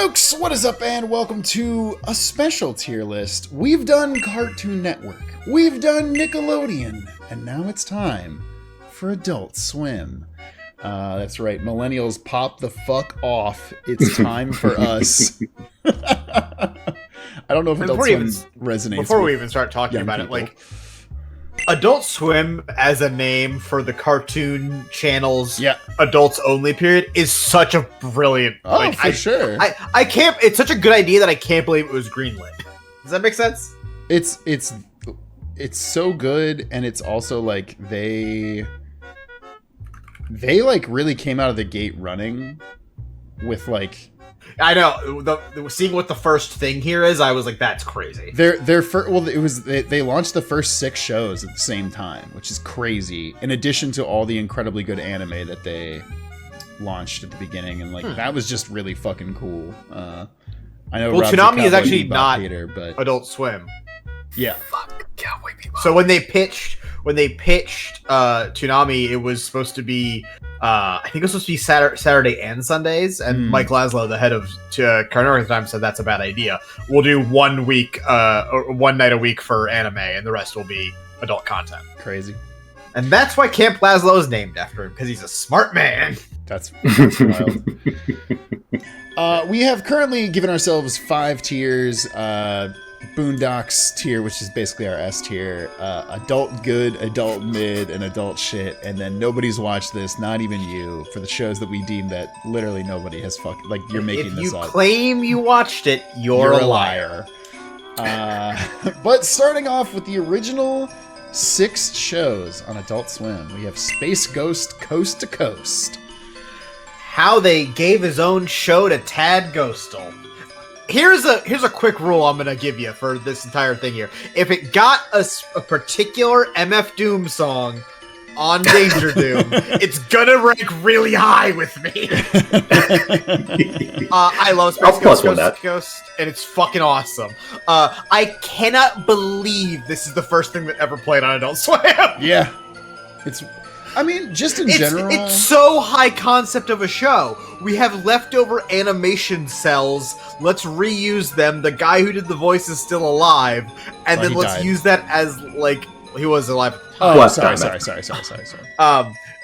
Folks, what is up and welcome to a special tier list. We've done Cartoon Network, we've done Nickelodeon, and now it's time for Adult Swim. That's right, millennials, pop the fuck off. It's time for us. I don't know if Adult Swim resonates. Before we even start talking about it, like, Adult Swim as a name for the cartoon channel's adults only period is such a brilliant. Sure. I can't. It's such a good idea that I can't believe it was greenlit. Does that make sense? It's so good, and it's also like they like really came out of the gate running with like. I know. Seeing what the first thing here is, I was like, "That's crazy." They launched the first 6 shows at the same time, which is crazy. In addition to all the incredibly good anime that they launched at the beginning, and like that was just really fucking cool. I know. Well, Toonami is actually not Peter, but Adult Swim. Yeah. Fuck Cowboy Bebop. So when they pitched Toonami, it was supposed to be. I think it was supposed to be Saturday and Sundays, and Mike Laszlo, the head of Cartoon Network at the time, said that's a bad idea. We'll do 1 week, or 1 night a week for anime, and the rest will be adult content. Crazy. And that's why Camp Laszlo is named after him, because he's a smart man. That's wild. We have currently given ourselves 5 tiers. Boondocks tier, which is basically our S tier, adult good, adult mid, and adult shit, and then nobody's watched this, not even you, for the shows that we deem that literally nobody has fucking, like, you're making this up. If you claim you watched it, you're a liar. But starting off with the original 6 shows on Adult Swim, we have Space Ghost Coast to Coast. How they gave his own show to Tad Ghostal. Here's a quick rule I'm gonna give you for this entire thing here. If it got a particular MF Doom song on Danger Doom, it's gonna rank really high with me. I love Space Ghost Coast to Coast, and it's fucking awesome. I cannot believe this is the first thing that ever played on Adult Swim. Yeah, I mean, just in general... It's so high concept of a show. We have leftover animation cells. Let's reuse them. The guy who did the voice is still alive. And then let's use that as, like... He was alive. Oh, sorry.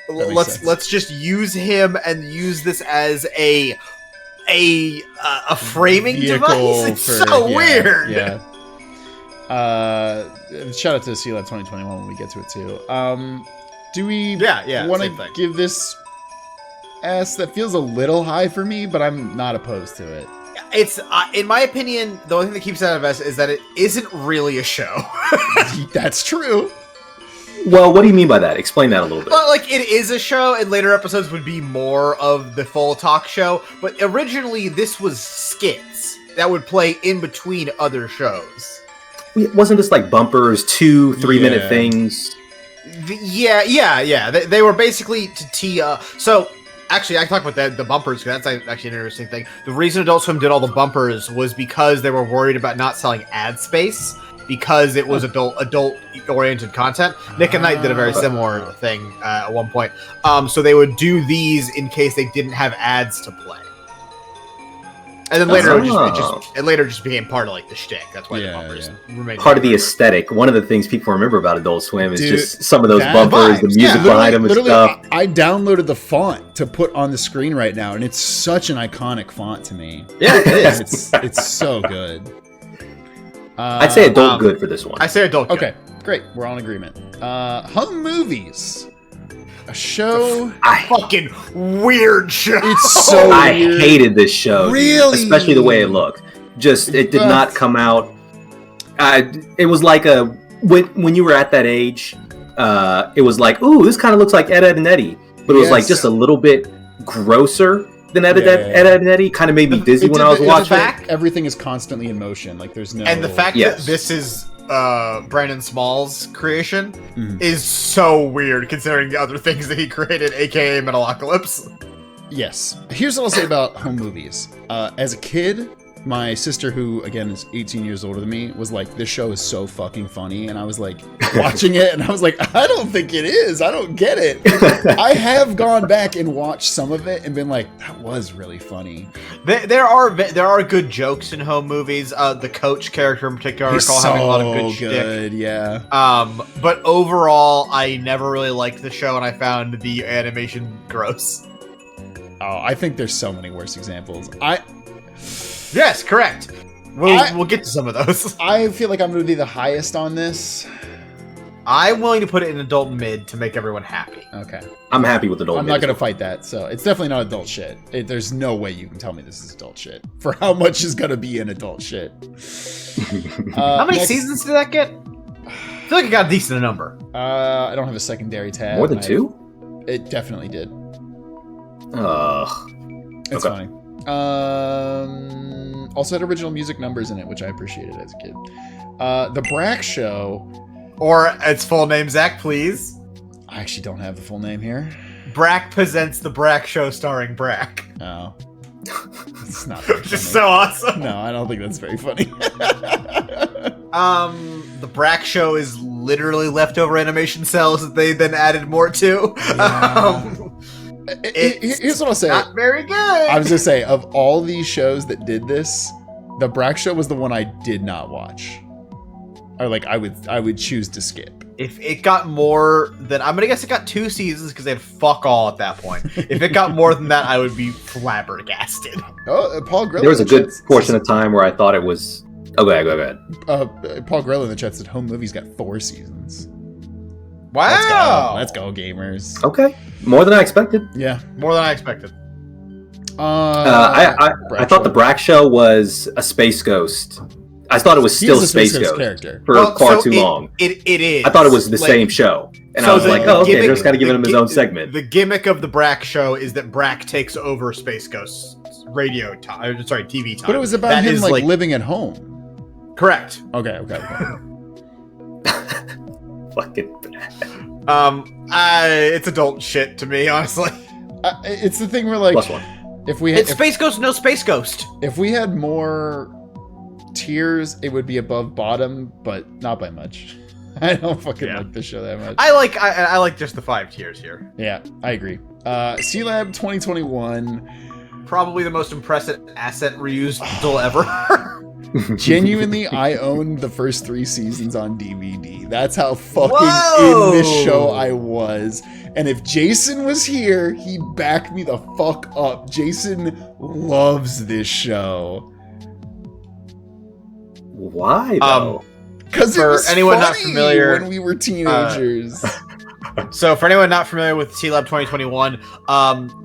Let's just use him and use this as a framing device. It's so weird. Yeah. Shout out to CLab 2021 when we get to it, too. Do we want to give this S that feels a little high for me, but I'm not opposed to it? It's, in my opinion, the only thing that keeps it out of S is that it isn't really a show. That's true. Well, what do you mean by that? Explain that a little bit. Well, like, it is a show, and later episodes would be more of the full talk show, but originally this was skits that would play in between other shows. Wasn't this like bumpers, 2-3 minute things? Yeah. They were basically to tee up. So, actually, I can talk about the bumpers, because that's actually an interesting thing. The reason Adult Swim did all the bumpers was because they were worried about not selling ad space, because it was adult-oriented content. Nick and Knight did a very similar thing at one point. So they would do these in case they didn't have ads to play. And then later, it just became part of like the shtick. That's why the bumpers remained part of the aesthetic. One of the things people remember about Adult Swim is just some of those bumpers, the music behind them, and stuff. I downloaded the font to put on the screen right now, and it's such an iconic font to me. Yeah, it is. It's so good. I'd say adult good for this one. I say adult good. Okay, great. We're all in agreement. Home Movies. A show, fucking weird show. It's so I weird. hated this show, really, especially the way it looked. It did not come out. It was like when you were at that age, it was like, ooh, this kind of looks like Ed, Ed and Eddie, but it was like just a little bit grosser than Ed, Ed and Eddie. Kind of made me dizzy when I was watching. Everything is constantly in motion. Like there's no. And the fact that this is Brandon Small's creation is so weird considering the other things that he created, aka Metalocalypse. Yes. Here's what I'll say about Home Movies. As a kid, my sister, who again is 18 years older than me, was like, "This show is so fucking funny," and I was like, watching it, and I was like, "I don't think it is. I don't get it." I have gone back and watched some of it and been like, "That was really funny." There are good jokes in home movies. The coach character in particular, I recall having a lot of good shtick. Yeah. But overall, I never really liked the show, and I found the animation gross. Oh, I think there's so many worse examples. Yes, correct. We'll get to some of those. I feel like I'm going to be the highest on this. I'm willing to put it in adult mid to make everyone happy. Okay. I'm happy with adult I'm mid. not going to fight that, so it's definitely not adult shit. There's no way you can tell me this is adult shit for how much is going to be in adult shit. How many seasons did that get? I feel like it got a decent number. I don't have a secondary tab. More than 2? It definitely did. It's okay. funny. Also had original music numbers in it, which I appreciated as a kid. The Brack Show, or its full name, Zach, please. I actually don't have the full name here. Brack presents the Brack Show starring Brack. Oh, it's not very just funny. so awesome. No, I don't think that's very funny. The Brack Show is literally leftover animation cells that they then added more to. Yeah. Here's what I'll say. Not very good. I was gonna say, of all these shows that did this, the Brack Show was the one I did not watch, or like I would choose to skip. If it got more than, I'm gonna guess it got 2 seasons because they had fuck all at that point. If it got more than that, I would be flabbergasted. Oh, Paul Grillo. There was a good portion of time where I thought it was. Oh, go ahead. Paul Grillo in the chat said Home Movies got 4 seasons. Wow. Let's go, gamers. Okay, more than I expected. Yeah. More than I expected. I thought the Brack Show was a space ghost. I thought it was still Space Ghost character for far too long. It is. I thought it was the same show, and I was like, "Oh, okay, they're just got to give him his own segment." The gimmick of the Brack Show is that Brack takes over Space Ghost's radio time. Sorry, TV time. But it was about that him like living at home. Correct. Okay. Fucking. It's adult shit to me, honestly. It's the thing where like, +1. if we It's Space Ghost, no Space Ghost. If we had more tiers, it would be above bottom, but not by much. I don't fucking like this show that much. I like just the 5 tiers here. Yeah, I agree. C-Lab 2021. Probably the most impressive asset reused still ever. Genuinely, I owned the first 3 seasons on DVD. That's how fucking in this show I was. And if Jason was here, he'd back me the fuck up. Jason loves this show. Why though? Because it was anyone funny not familiar when we were teenagers. So for anyone not familiar with C-Lab 2021,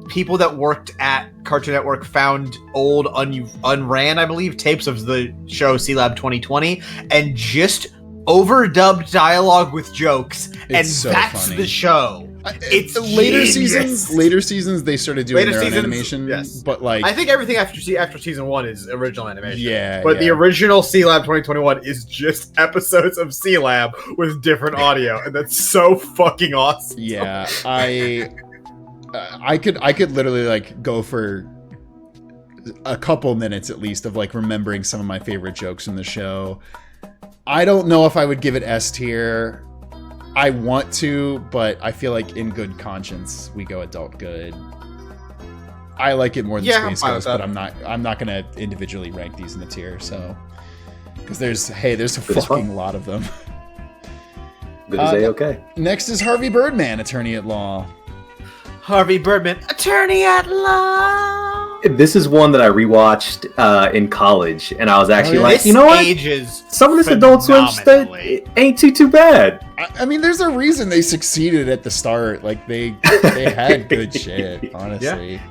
people that worked at Cartoon Network found old unran, I believe, tapes of the show C-Lab 2020 and just overdubbed dialogue with jokes, and so that's funny. The show. It's later genius. seasons they started doing their own animation, yes. but like I think everything after season 1 is original animation. Yeah, but the original C-Lab 2021 is just episodes of C-Lab with different audio, and that's so fucking awesome. Yeah, I could literally like go for a couple minutes at least of like remembering some of my favorite jokes in the show. I don't know if I would give it S tier. I want to, but I feel like in good conscience we go adult good. I like it more than Space Ghost, but I'm not gonna individually rank these in the tier. So because there's a fucking lot of them. Good to say okay. Next is Harvey Birdman, Attorney at Law. Harvey Birdman, Attorney at Law. This is one that I rewatched in college, and I was actually like, this you know what? Ages some of this Adult Swim stuff ain't too bad. I mean, there's a reason they succeeded at the start. Like they had good shit, honestly. Yeah.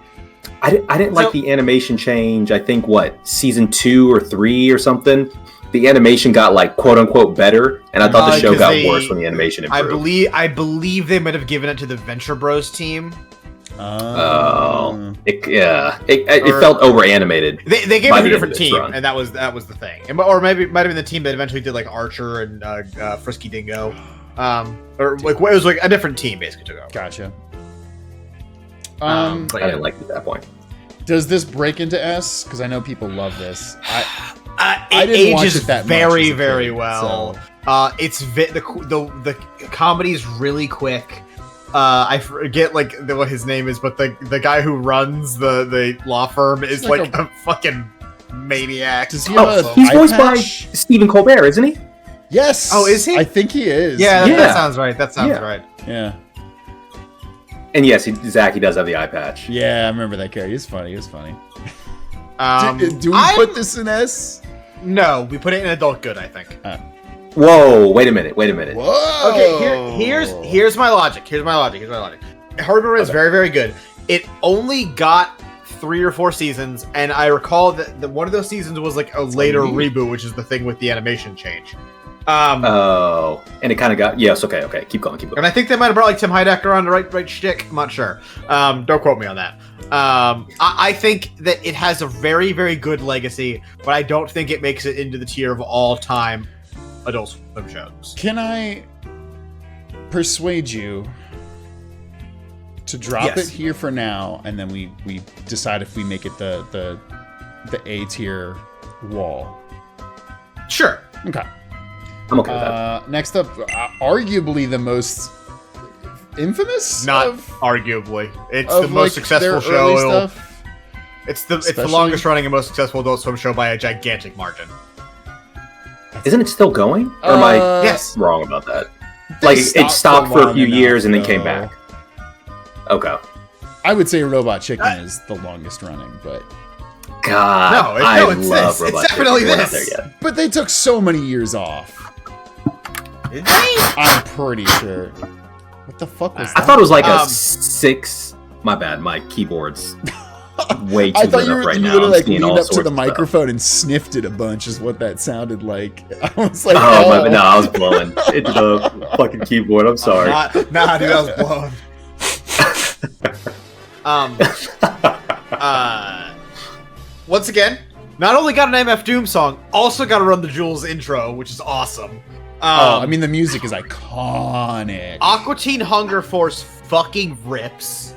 I didn't like the animation change. I think season 2 or 3 or something. The animation got like quote unquote better, and I thought the show got worse when the animation improved. I believe they might have given it to the Venture Bros team. It felt over animated. They gave it to a different team, and that was the thing. Or maybe it might have been the team that eventually did like Archer and Frisky Dingo, or like it was like a different team basically took over. Gotcha. I didn't like it at that point. Does this break into S? Because I know people love this. I It didn't watch ages it that much very, as a very kid, well. so- It's the comedy's really quick. I forget what his name is, but the guy who runs the law firm is like a fucking maniac. Does he have a He's eye voiced by patch? Stephen Colbert, isn't he? Yes. Oh, is he? I think he is. Yeah, Yeah. that sounds right. That sounds Yeah. right. Yeah. And yes, Zach, he does have the eye patch. Yeah, I remember that character. He's funny. He's funny. Do we put this in S? No, we put it in adult good, I think. Whoa! Wait a minute. Whoa. Okay, here's my logic. Here's my logic. Herbert is very, very good. It only got 3 or 4 seasons, and I recall that one of those seasons was like a later reboot, which is the thing with the animation change. And it kind of got okay. Keep going. And I think they might have brought like Tim Heidecker on the right shtick. I'm not sure. Don't quote me on that. I think that it has a very, very good legacy, but I don't think it makes it into the tier of all-time Adult Swim shows. Can I persuade you to drop it here for now, and then we decide if we make it the A tier wall? Sure. Okay. I'm okay with that. Next up, arguably the most infamous. Not arguably. It's of, the most successful show. Stuff. It's the longest running and most successful Adult Swim show by a gigantic margin. Isn't it still going? Or am I Yes. wrong about that? Like it stopped for a few years and then came back. Okay. I would say Robot Chicken is the longest running, but God, No, I it's love this. Robot It's definitely Chicken. We're not this. there yet. but they took so many years off. Did they? I'm pretty sure. What the fuck was I that? thought it was like a 6. My bad. My keyboard's way too I thought lit you up were right you now. literally I'm like seeing leaned all up to sorts the of stuff. microphone and sniffed it a bunch is what that sounded like. I was like, Oh, no, I was blowing into the fucking keyboard. I'm sorry. Nah, dude, I was blown. Once again, not only got an MF Doom song, also got to run the Jules intro, which is awesome. I mean, the music is iconic. Aqua Teen Hunger Force fucking rips.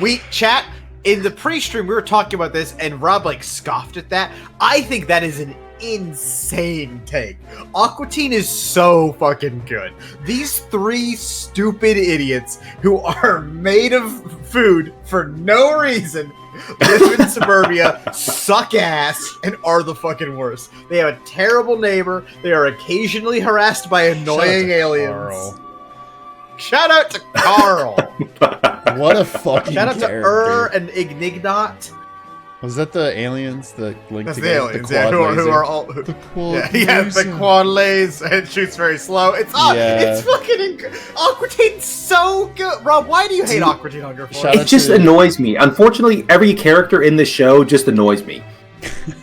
We chat in the pre-stream. We were talking about this, and Rob like scoffed at that. I think that is an insane take. Aqua Teen is so fucking good. These 3 stupid idiots who are made of food for no reason live in suburbia, suck ass, and are the fucking worst. They have a terrible neighbor. They are occasionally harassed by annoying aliens. Carl. Shout out to Carl. What a fucking Shout out to character. and Ignignot. Was that the aliens that linked That's the together? aliens, quad who laser? are all. The quad Yeah, laser. the quad lays and shoots very slow. It's fucking Aqua Teen's so good. Rob, why do you hate Aqua Teen Hunger Force? Shout out It just to- annoys me. Unfortunately, every character in the show just annoys me.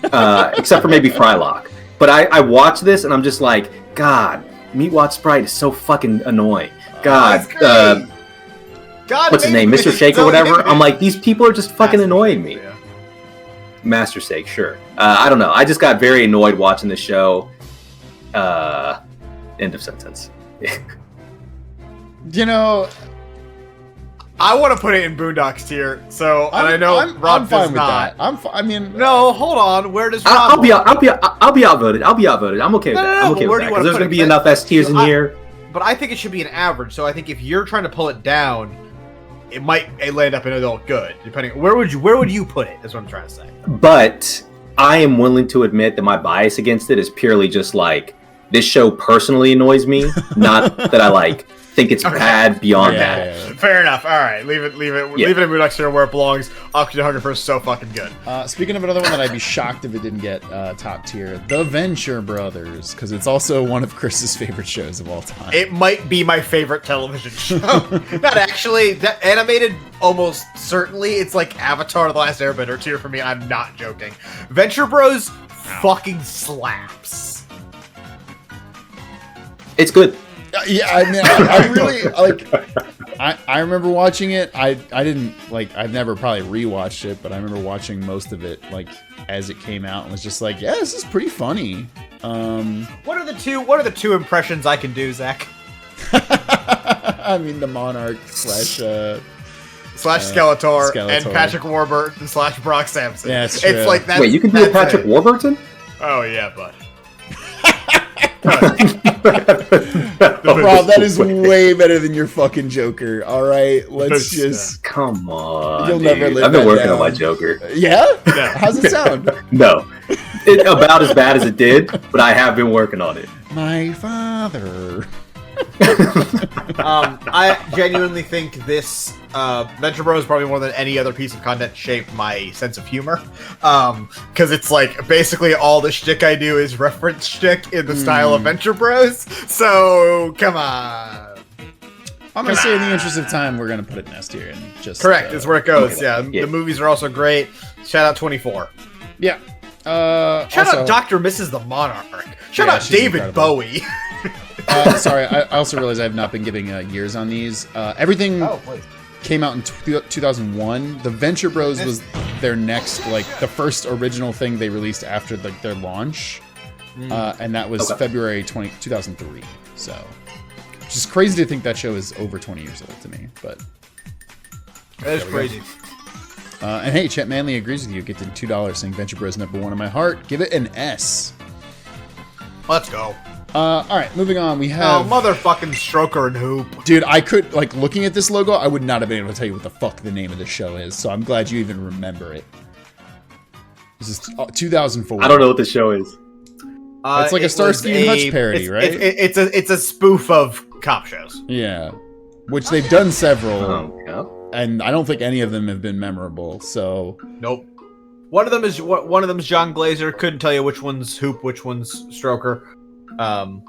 Except for maybe Frylock. But I watch this and I'm just like, God, Meatwad Sprite is so fucking annoying. God, That's great. God, what's his name? maybe Mr. Shake or so whatever? inhibited. I'm like, these people are just fucking Master annoying me. Yeah. Master Shake, sure. I don't know. I just got very annoyed watching the show. End of sentence. You know, I want to put it in Boondocks tier. So, and I know Rob I'm fine does with not. that. I mean, No, hold on. Where does Rob? I'll be outvoted. I'll be outvoted. I'm okay with No, that. no, no, I'm okay but where with do you that. wanna Because there's put gonna it? be enough S tiers in here. But I think it should be an average. So I think if you're trying to pull it down, it might land up in adult good. Depending, where would you put it? That's what I'm trying to say. But I am willing to admit that my bias against it is purely just like this show personally annoys me, not that I like think it's Okay. bad beyond Yeah, that. yeah, yeah. Fair enough. All right, leave it in Boondocks tier where it belongs. Aqua Teen Hunger Force is so fucking good. Speaking of another one that I'd be shocked if it didn't get top tier, The Venture Brothers, because it's also one of Chris's favorite shows of all time. It might be my favorite television show. Not actually. That animated, almost certainly. It's like Avatar: The Last Airbender tier for me. I'm not joking. Venture Bros fucking slaps. It's good. Yeah, I mean, I really like. I remember watching it. I didn't like. I've never probably rewatched it, but I remember watching most of it like as it came out and was just like, yeah, this is pretty funny. What are the two impressions I can do, Zach? I mean, the Monarch / Skeletor, and Patrick Warburton / Brock Sampson. Yeah, it's true. It's like that. Wait, you can do a Patrick Warburton? Oh yeah, bud. Rob, that is way better than your fucking Joker. All right, let's just come on. You'll never live. I've been working on my Joker. Yeah? How's it sound? No, about as bad as it did, but I have been working on it. My father. I genuinely think this Venture Bros probably more than any other piece of content shaped my sense of humor. Because it's like basically all the shtick I do is reference shtick in the style of Venture Bros. So come on. I'm gonna say in the interest of time, we're gonna put it in S tier and just correct. Is where it goes. Okay. Yeah, the movies are also great. Shout out 24. Yeah. Shout out Dr. Mrs. the Monarch. Shout out David incredible. Bowie. Sorry, I also realize I have not been giving years on these. Everything came out in 2001. The Venture Bros was their next, like, the first original thing they released after their launch. And that was February 2003. So, which is crazy to think that show is over 20 years old to me. But that is crazy. And hey, Chet Manley agrees with you. Get to $2 saying Venture Bros #1 in my heart. Give it an S. Let's go. All right, moving on. We have motherfucking Stroker and Hoop. Dude, I could, like, looking at this logo, I would not have been able to tell you what the fuck the name of the show is. So I'm glad you even remember it. This is 2004. I don't know what the show is. It's like a Starsky and Hutch parody, right? It's a spoof of cop shows. Yeah, which they've done several, yeah. And I don't think any of them have been memorable. So nope. One of them is John Glazer. Couldn't tell you which one's Hoop, which one's Stroker. Oh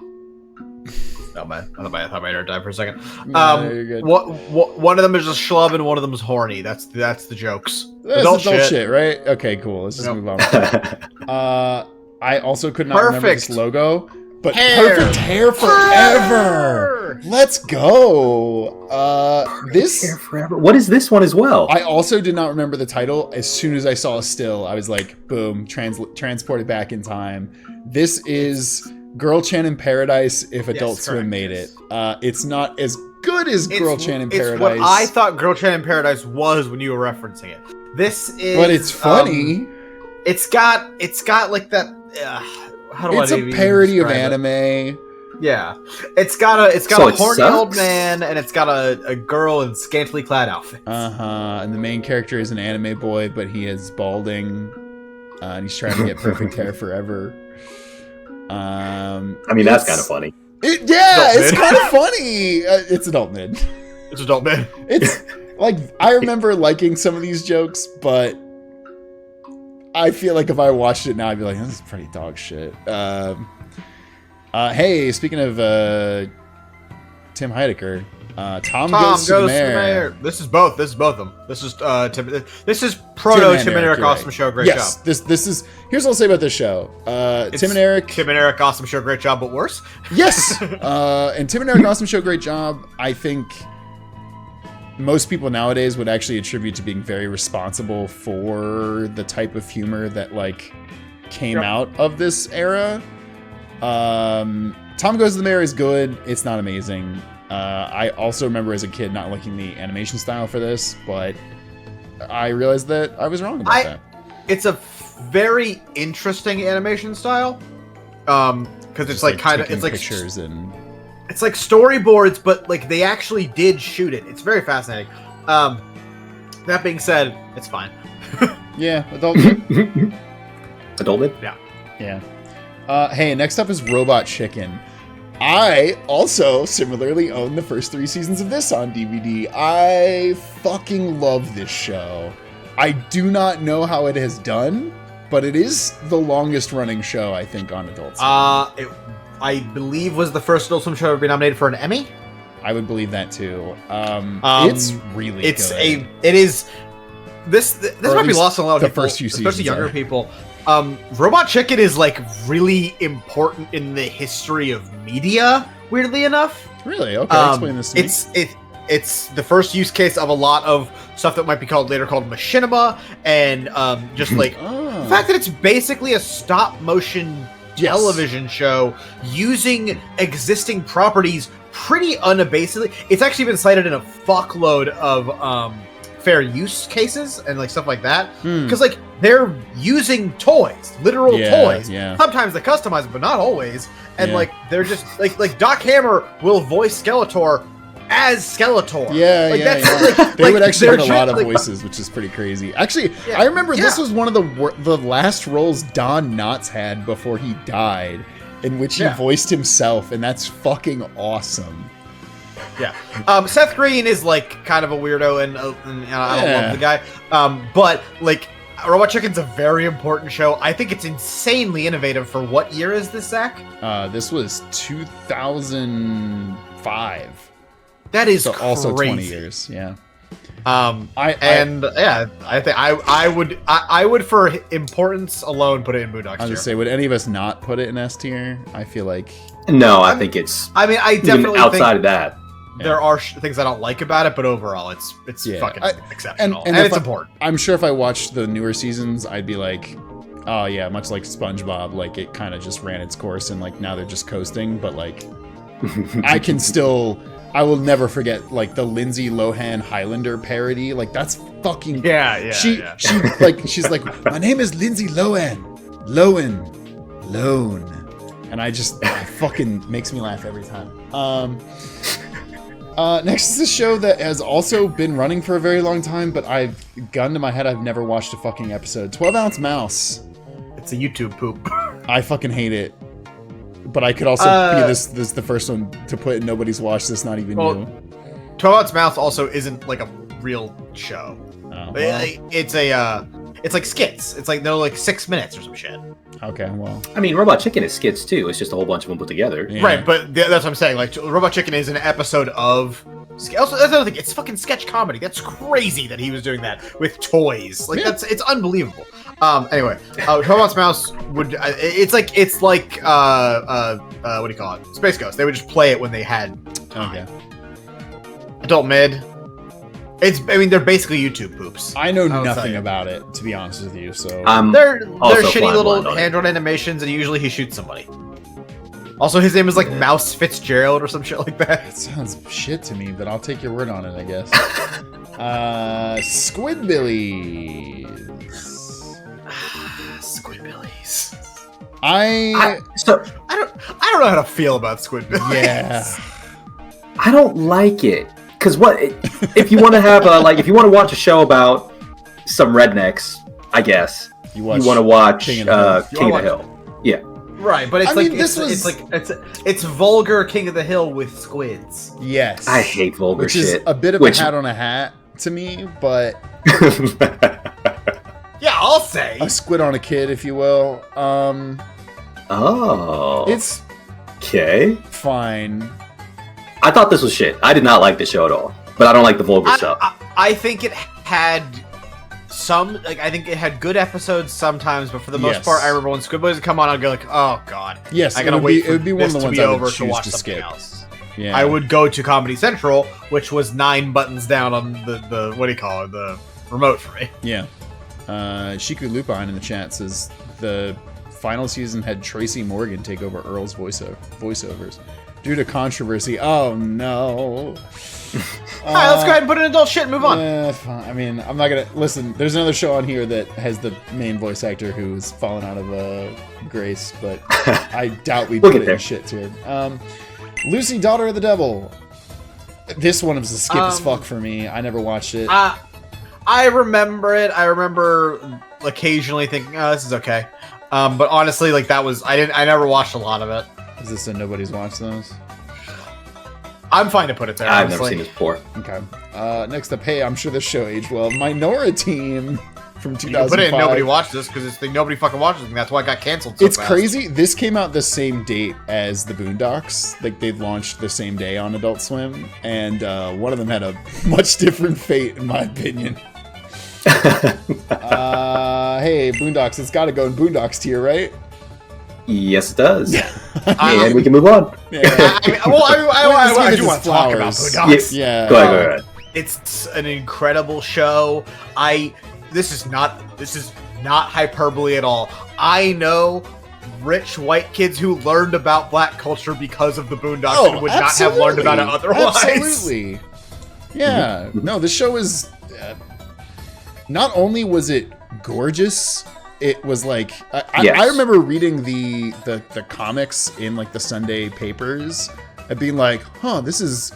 man, I thought my internet died for a second. You're good. One of them is a schlub and one of them is horny. That's the jokes. That's adult shit, right? Okay, cool. Let's just move on. I also could not remember this logo, but perfect hair forever. Let's go. This hair forever. What is this one as well? I also did not remember the title. As soon as I saw a still, I was like, boom, transported back in time. This is Girl Chan in Paradise if Adult Swim made it. It's not as good as Girl Chan in Paradise. It's what I thought Girl Chan in Paradise was when you were referencing it. This is, but it's funny. It's got like that. How do it's a parody of anime. Yeah, it's got a horny old man and it's got a girl in scantily clad outfits. And the main character is an anime boy, but he is balding, and he's trying to get perfect hair forever. I mean, that's kind of funny. It's kind of funny. It's adult mid. It's adult mid. It's like, I remember liking some of these jokes, but I feel like if I watched it now, I'd be like, this is pretty dog shit. Hey, speaking of Tim Heidecker, Tom goes to the mayor. This is both of them. This is this is proto Tim and Eric Awesome Show. Great job. This is. Here's what I'll say about this show. Tim and Eric Awesome Show. Great job, but worse. Yes. And Tim and Eric Awesome Show. Great job. I think most people nowadays would actually attribute to being very responsible for the type of humor that like came out of this era. Tom Goes to the Mayor is good. It's not amazing. I also remember as a kid not liking the animation style for this, but I realized that I was wrong about that. It's a very interesting animation style. Because it's like kind of it's like pictures and it's like storyboards, but like they actually did shoot it. It's very fascinating. That being said, it's fine. Yeah, adult mid. Adult mid? Yeah. Hey, next up is Robot Chicken. I also similarly own the first 3 seasons of this on DVD. I fucking love this show. I do not know how it has done, but it is the longest running show, I think, on Adult Swim. I believe was the first Adult Swim show to ever be nominated for an Emmy. I would believe that too. It's really good. It is. This might be lost on a lot of people, first few seasons, especially younger people. Robot Chicken is like really important in the history of media. Weirdly enough, really explain this to me. It's the first use case of a lot of stuff that might be later called machinima, and just like the fact that it's basically a stop motion television show using existing properties pretty unabasedly. It's actually been cited in a fuckload of fair use cases and like stuff like that, Hmm. because like they're using toys, literal toys. Yeah. Sometimes they customize it, but not always. And Yeah. like they're just like Doc Hammer will voice Skeletor as Skeletor. Yeah, like, yeah, that's, yeah. Like, They would actually they're get a lot of like, voices, which is pretty crazy. Actually, Yeah, I remember this yeah. was one of the last roles Don Knotts had before he died, in which he Yeah. voiced himself, and that's fucking awesome. Yeah. Seth Green is like kind of a weirdo, and I don't Yeah. love the guy. But like Robot Chicken's a very important show. I think it's insanely innovative for what year is this, Zach? This was 2005. That is So also 20 crazy. years, yeah. I think I would for importance alone put it in Boondocks I was tier. gonna say, would any of us not put it in S tier? I feel like No, I think it's I mean, I even definitely outside think of that. there are things I don't like about it, but overall, it's Yeah. fucking and exceptional, and and if it's I- important. I'm sure if I watched the newer seasons, I'd be like, oh yeah, much like SpongeBob, like it kind of just ran its course, and like now they're just coasting. But like, I will never forget like the Lindsay Lohan Highlander parody. Like that's fucking Yeah. she's like, my name is Lindsay Lohan, Loan, and it fucking makes me laugh every time. Next is a show that has also been running for a very long time, but gun to my head, I've never watched a fucking episode. 12 Ounce Mouse. It's a YouTube poop. I fucking hate it. But I could also be this the first one to put in nobody's watched this, not even you. 12 Ounce Mouse also isn't like a real show. Oh, well, It's like skits. It's like they're like 6 minutes or some shit. okay, well. I mean, Robot Chicken is skits too. It's just a whole bunch of them put together. Yeah. Right, but that's what I'm saying. Like, Robot Chicken is an episode of. Also, that's another thing. It's fucking sketch comedy. That's crazy that he was doing that with toys. Like, Yeah. it's unbelievable. Anyway, 12 Ounce Mouse would. It's like what do you call it? Space Ghost. They would just play it when they had time. Okay. Adult Mid. I mean, they're basically YouTube poops. I know I'll tell nothing you. about it, to be honest with you, so. They're also shitty flying little blind on it. hand-drawn animations, and usually he shoots somebody. Also, his name is like Mouse Fitzgerald or some shit like that. That sounds shit to me, but I'll take your word on it, I guess. Squidbillies. Squidbillies. I I don't know how to feel about Squidbillies. yeah. I don't like it because if you want to have if you want to watch a show about some rednecks, I guess you want to watch King of the King of the Hill. Yeah, Right, but it's I like mean, this was- it's vulgar King of the Hill with squids. Yes. I hate vulgar Which shit. is a bit of a hat on a hat to me, but Yeah, I'll say. a squid on a kid, if you will. Oh, It's okay. fine. I thought this was shit. I did not like the show at all, but I don't like the vulgar stuff. I think it had I think it had good episodes sometimes, but for the most Yes. part, I remember when Squidbillies would come on, I'd go like, oh god. Yes, I it gotta would wait be- for it would be one this of the to ones be I would over to choose watch to something skip. else. Yeah. I would go to Comedy Central, which was 9 buttons down on the what do you call it, the remote for me. Yeah. Shiku Lupine in the chat says the final season had Tracy Morgan take over Earl's voiceovers due to controversy. Oh no. All right, let's go ahead and put in adult shit and move on. Yeah, fine. I mean, I'm not gonna listen. There's another show on here that has the main voice actor who's fallen out of grace, but I doubt we'd We'll put get it there. in shit tier. Lucy, Daughter of the Devil. This one was a skip as fuck for me. I never watched it. I remember it. I remember occasionally thinking, "Oh, this is okay," but honestly, like that was I never watched a lot of it. Is this a nobody's watched those? I'm fine to put it there. I've never honestly. seen this before. Okay. Next up, hey, I'm sure this show aged well. Minora Team from You 2005. can put it in nobody watched this because it's nobody fucking watches it. And that's why it got canceled. So It's fast. crazy. This came out the same date as the Boondocks. Like they launched the same day on Adult Swim, and one of them had a much different fate, in my opinion. Hey, Boondocks, it's got to go in Boondocks tier, right? Yes, it does. I- And we can move on. Yeah. I do want to talk about flowers. Boondocks. Yeah. Go ahead. It's an incredible show. This is not hyperbole at all. I know rich white kids who learned about black culture because of the Boondocks and would not have learned about it otherwise. Absolutely. Yeah. No, this show is not only was it gorgeous, it was like Yes. I remember reading the comics in like the Sunday papers and being like, huh, this is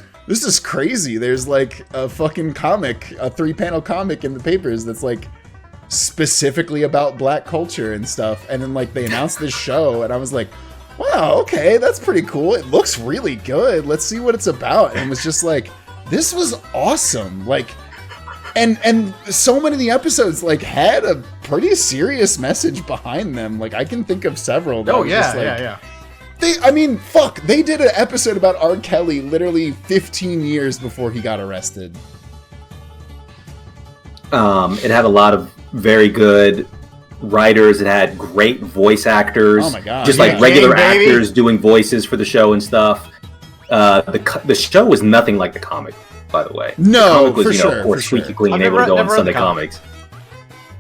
crazy. There's like a fucking comic, a 3-panel comic in the papers that's like specifically about black culture and stuff. And then like they announced this show and I was like, wow, okay, that's pretty cool. It looks really good. Let's see what it's about. And it was just like, this was awesome. Like, and so many of the episodes like had a pretty serious message behind them. Like I can think of several. That was just, like, yeah. They did an episode about R. Kelly literally 15 years before he got arrested. It had a lot of very good writers. It had great voice actors. Oh my god! Just like regular actors doing voices for the show and stuff. The show was nothing like the comic, by the way. No, the comic was, for you know, sure. Of course, squeaky clean, I've able never- to go on never read Sunday the comic. comics.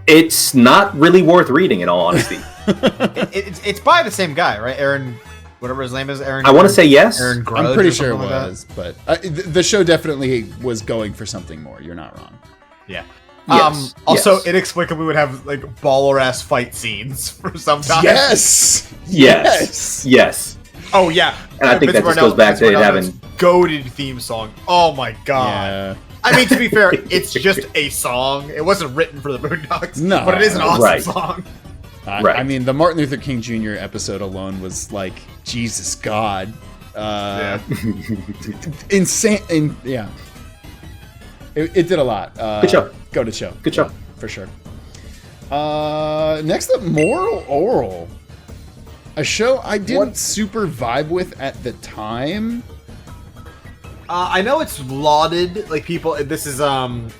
It's not really worth reading, in all honesty. It's by the same guy, right? Aaron, whatever his name is. Aaron. I want to say yes. Aaron Grudge I'm pretty or sure it something like was, but the show definitely was going for something more. You're not wrong. that. Yeah. Yes, Also, yes. inexplicably, would have like baller ass fight scenes for some time. Yes. Yes. Oh yeah. And I think that just goes back to it having goated theme song. Oh my god. Yeah. I mean, to be fair, it's just a song. It wasn't written for the Boondocks. No. But it is an awesome Right. song. Right. I mean, the Martin Luther King Jr. episode alone was like, Jesus God. Insane. Yeah. It did a lot. Good show. Go to show. Good show. Yeah, for sure. Next up, Moral Oral. A show I didn't super vibe with at the time. I know it's lauded, like people. This is Dino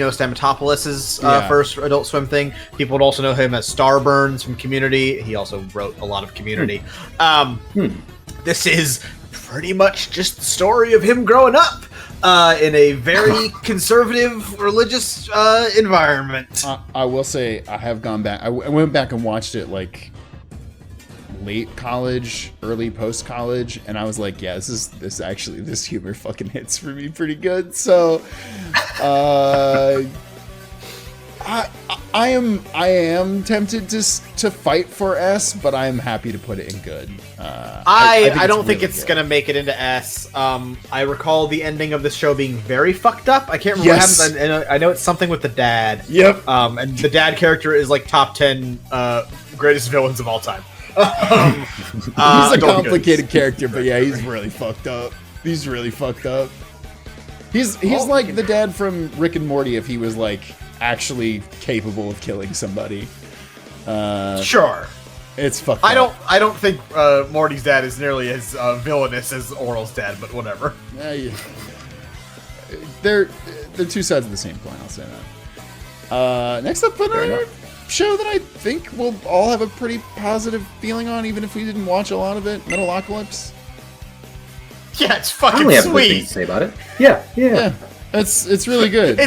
Stamatopoulos' Yeah. first Adult Swim thing. People would also know him as Starburns from Community. He also wrote a lot of Community. This is pretty much just the story of him growing up in a very conservative religious environment. I will say I have gone back. I went back and watched it like late college, early post college, and I was like, yeah, this humor fucking hits for me pretty good. So, I am tempted to fight for S, but I am happy to put it in good. I don't think really it's good. gonna make it into S. I recall the ending of the show being very fucked up. I can't remember Yes. what happens. I know it's something with the dad. Yep. And the dad character is like top 10 greatest villains of all time. He's a Don't complicated character, but yeah, he's really fucked up. He's really fucked up. He's like the dad from Rick and Morty if he was like actually capable of killing somebody. Sure. It's fucked I up. don't think Morty's dad is nearly as villainous as Oral's dad, but whatever. Yeah. They're two sides of the same coin, I'll say that. Next up, another show that I think we'll all have a pretty positive feeling on, even if we didn't watch a lot of it, Metalocalypse. Yeah, it's I fucking only have good things sweet. to say about it. Yeah. Yeah, it's really good.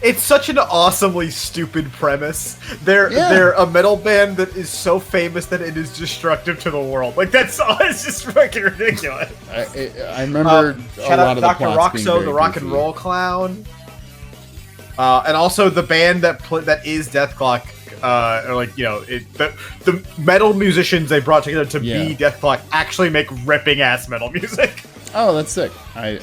It's such an awesomely stupid premise. They're Yeah. a metal band that is so famous that it is destructive to the world. Like that's it's just fucking ridiculous. I remember a Shout lot out of the Dr. plots being Roxo, very the rock and goofy. roll clown, and also the band that is Death Clock. Or like the metal musicians they brought together to Yeah. be Death Clock actually make ripping ass metal music. Oh, that's sick.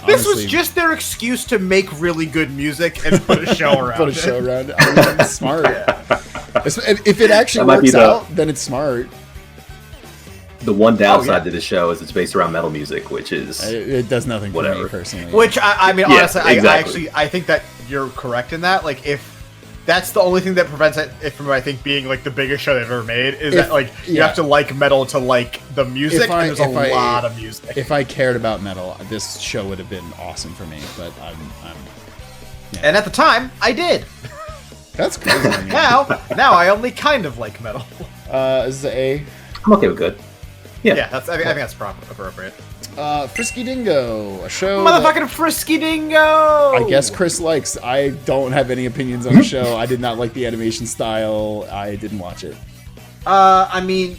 This was just their excuse to make really good music and put a show around. put a show around it. I mean, it's smart. If it actually That might be works the- out, then it's smart. The one downside yeah. to the show is it's based around metal music, which is It does nothing for me Whatever. personally. Which I mean, Yeah, honestly, exactly. I think that you're correct in that. Like, if that's the only thing that prevents it from, I think, being like the biggest show they've ever made, is that like you have to like metal to like the music. If I- and there's if a I- lot of music. If I cared about metal, this show would have been awesome for me. But I'm And at the time, I did. that's crazy. man. Now I only kind of like metal. This is a I'm okay with good. Yeah. Yeah, I think that's appropriate. Frisky Dingo, a show. that Motherfucking Frisky Dingo! I guess Chris likes. I don't have any opinions on the show. I did not like the animation style. I didn't watch it. I mean,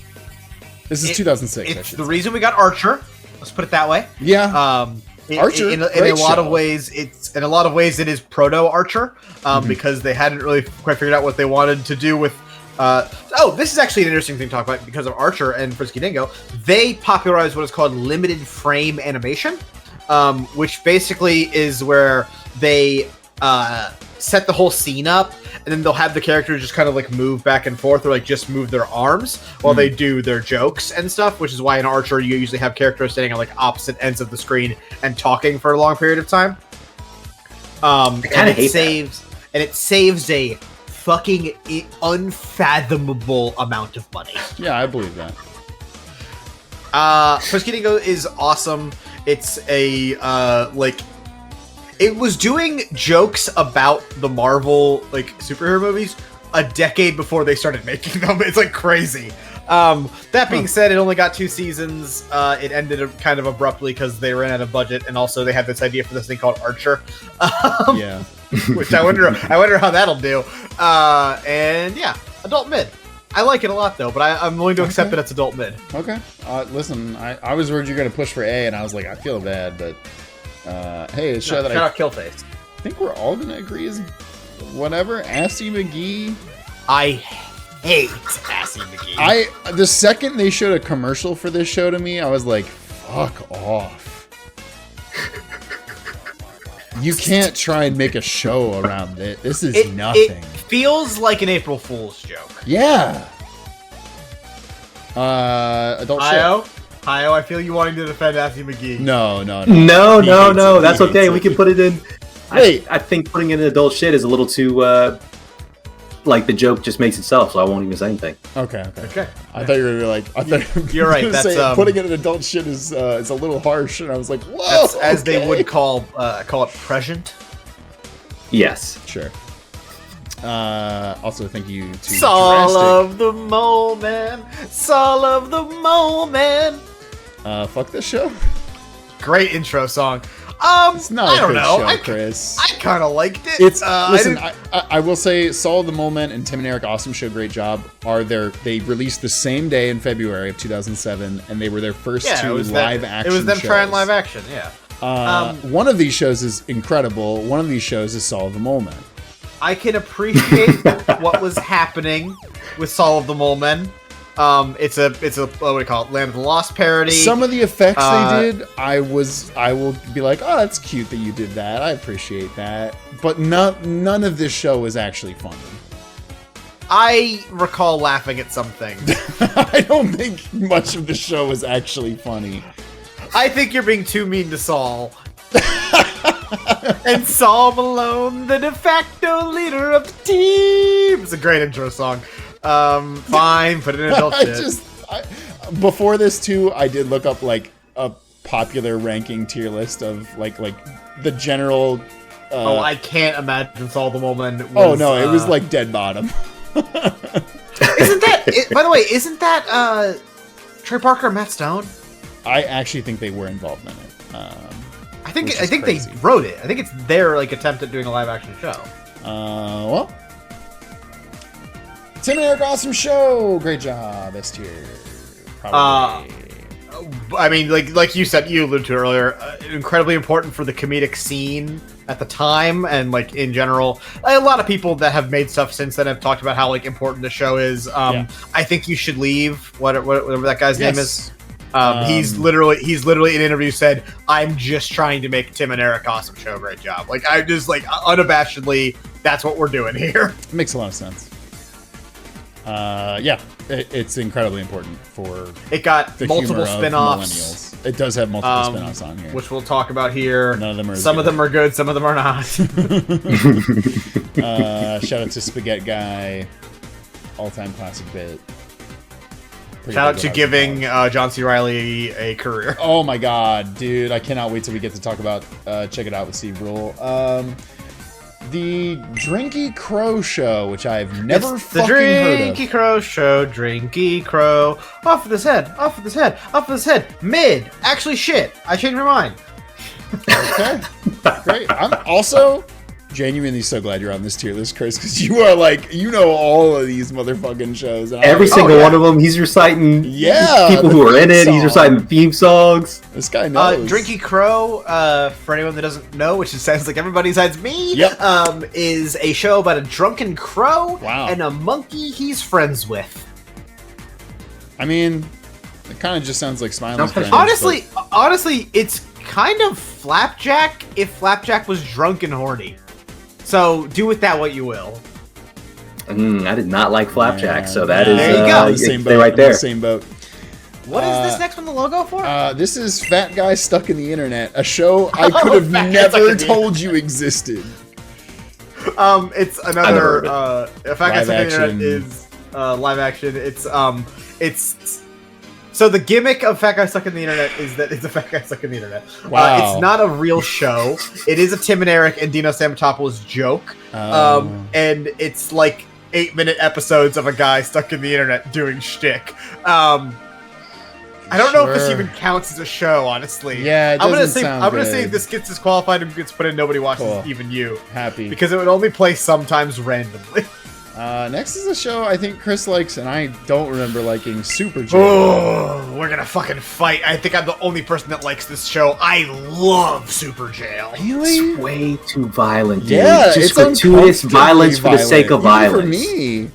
This is 2006. I it's should the say. reason we got Archer. Let's put it that way. Yeah. Archer, in a great lot of show. ways, it's in a lot of ways it is proto Archer, because they hadn't really quite figured out what they wanted to do with. This is actually an interesting thing to talk about because of Archer and Frisky Dingo. They popularized what is called limited frame animation, which basically is where they set the whole scene up, and then they'll have the characters just kind of like move back and forth, or like just move their arms while they do their jokes and stuff. Which is why in Archer you usually have characters standing on like opposite ends of the screen and talking for a long period of time. I kind of hate that. And it saves a fucking unfathomable amount of money. Yeah, I believe that. Frisky Dingo is awesome. It's a it was doing jokes about the Marvel like superhero movies a decade before they started making them. It's like crazy. That being said, it only got 2 seasons. It ended kind of abruptly because they ran out of budget, and also they had this idea for this thing called Archer. Yeah. Which I wonder how that'll do. And yeah, adult mid. I like it a lot though, but I'm willing to accept that it's adult mid. Okay. Listen, I was worried you're gonna push for A, and I was like, I feel bad, but hey, it's a show that shout out Killface. I think we're all gonna agree is whatever. Assy McGee. I hate Assy McGee. The second they showed a commercial for this show to me, I was like, fuck off. You can't try and make a show around it. This is nothing. It feels like an April Fool's joke. Yeah. Adult Hi-Oh? Hi-Oh, I feel you wanting to defend Assy McGee. No. No. That's okay. We can put it in. Wait. I think putting it in adult shit is a little too. Like the joke just makes itself, so I won't even say anything. Okay. I thought you were gonna be like, you're right. That's putting it in adult shit is a little harsh, and I was like, whoa. That's as they would call it prescient. Yes. Sure. Also, thank you to Soul Drastic. of the moment. Soul of the moment. Fuck this show. Great intro song. It's not I a don't good know. show, Chris. I kind of liked it. It's listen. I will say, Saul of the Moment and Tim and Eric Awesome Show, great job. They released the same day in February of 2007, and they were their first 2 live action. It was them shows. trying live action. Yeah. One of these shows is incredible. One of these shows is Saul of the Moment. I can appreciate what was happening with Saul of the Moment. It's a what do we call it? Land of the Lost parody. Some of the effects they did, I will be like, oh, that's cute that you did that. I appreciate that. But none of this show is actually funny. I recall laughing at something. I don't think much of the show is actually funny. I think you're being too mean to Saul. And Saul Malone, the de facto leader of the team. It's a great intro song. Fine, put it in adult shit. Before this too, I did look up like a popular ranking tier list of like the general. I can't imagine Saul the Moment. It was like dead bottom. Isn't that? By the way, isn't that Trey Parker and Matt Stone? I actually think they were involved in it. I think they wrote it. I think it's their attempt at doing a live action show. Well. Tim and Eric Awesome Show, great job. S tier, probably. I mean, like you said, you alluded to earlier, incredibly important for the comedic scene at the time, and like in general, a lot of people that have made stuff since then have talked about how like important the show is. I think you should leave. Whatever that guy's name is. He's literally in interviews said, "I'm just trying to make Tim and Eric Awesome Show. Great job." Like I just unabashedly, that's what we're doing here. It makes a lot of sense. It's incredibly important for it got the multiple humor spin-offs. of millennials. It does have multiple spin-offs on here, which we'll talk about here. None of them are. Some of them are good, some of them are not. Shout out to Spaghetti Guy, all-time classic bit. Shout out to giving John C. Reilly a career. Oh my god, dude! I cannot wait till we get to talk about Check It Out with Steve Brule. The Drinky Crow Show, which I've never fucking heard of. The Drinky Crow Show, Drinky Crow. Off with his head, off with his head, off with his head. Mid. Actually, shit. I changed my mind. Okay. Great. I'm also, genuinely so glad you're on this tier list, Chris, because you are like, you know all of these motherfucking shows. Every single one of them, he's reciting people who are in it. He's reciting theme songs. This guy knows. Drinky Crow, for anyone that doesn't know, which it sounds like everybody besides me, is a show about a drunken crow and a monkey he's friends with. I mean, it kind of just sounds like Smiley's friends. Honestly, it's kind of Flapjack if Flapjack was drunk and horny. So do with that what you will. I did not like Flapjack, so that is there you go. Same boat, right there. Same boat. What is this next one the logo for? This is Fat Guy Stuck in the Internet, a show I could have never told you existed. It's another Fat Guy Stuck in the Internet action. is live action. It's so the gimmick of Fat Guy Stuck in the Internet is that it's a Fat Guy Stuck in the Internet. Wow. It's not a real show. It is a Tim and Eric and Dino Stamatopoulos joke. And it's like 8-minute episodes of a guy stuck in the internet doing shtick. I don't know if this even counts as a show, honestly. Yeah, it doesn't I'm gonna say if this gets disqualified and gets put in Nobody Watches, even you. Happy. Because it would only play sometimes randomly. Next is a show I think Chris likes, and I don't remember liking, Super Jail. Oh, we're gonna fucking fight. I think I'm the only person that likes this show. I love Super Jail. Really? It's way too violent, dude. Yeah, Just it's gratuitous violence for the sake of violence. For me.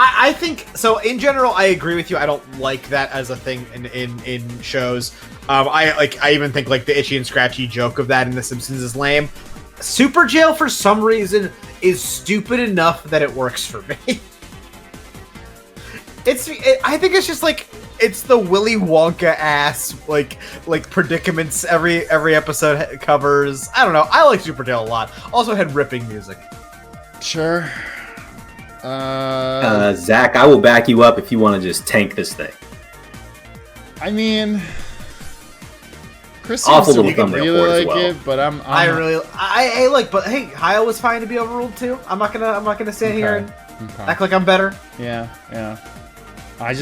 I think so. In general, I agree with you. I don't like that as a thing in shows. I even think like the itchy and scratchy joke of that in The Simpsons is lame. Super Jail for some reason is stupid enough that it works for me. I think it's just like it's the Willy Wonka ass like predicaments every episode covers. I don't know. I like Super Jail a lot. Also had ripping music. Sure. Zach, I will back you up if you want to just tank this thing. I mean, Chris awful seems little to thumbnail really for it as like well. it, but I like, but hey, Heil was fine to be overruled too. I'm not gonna stand here and act like I'm better. Yeah. I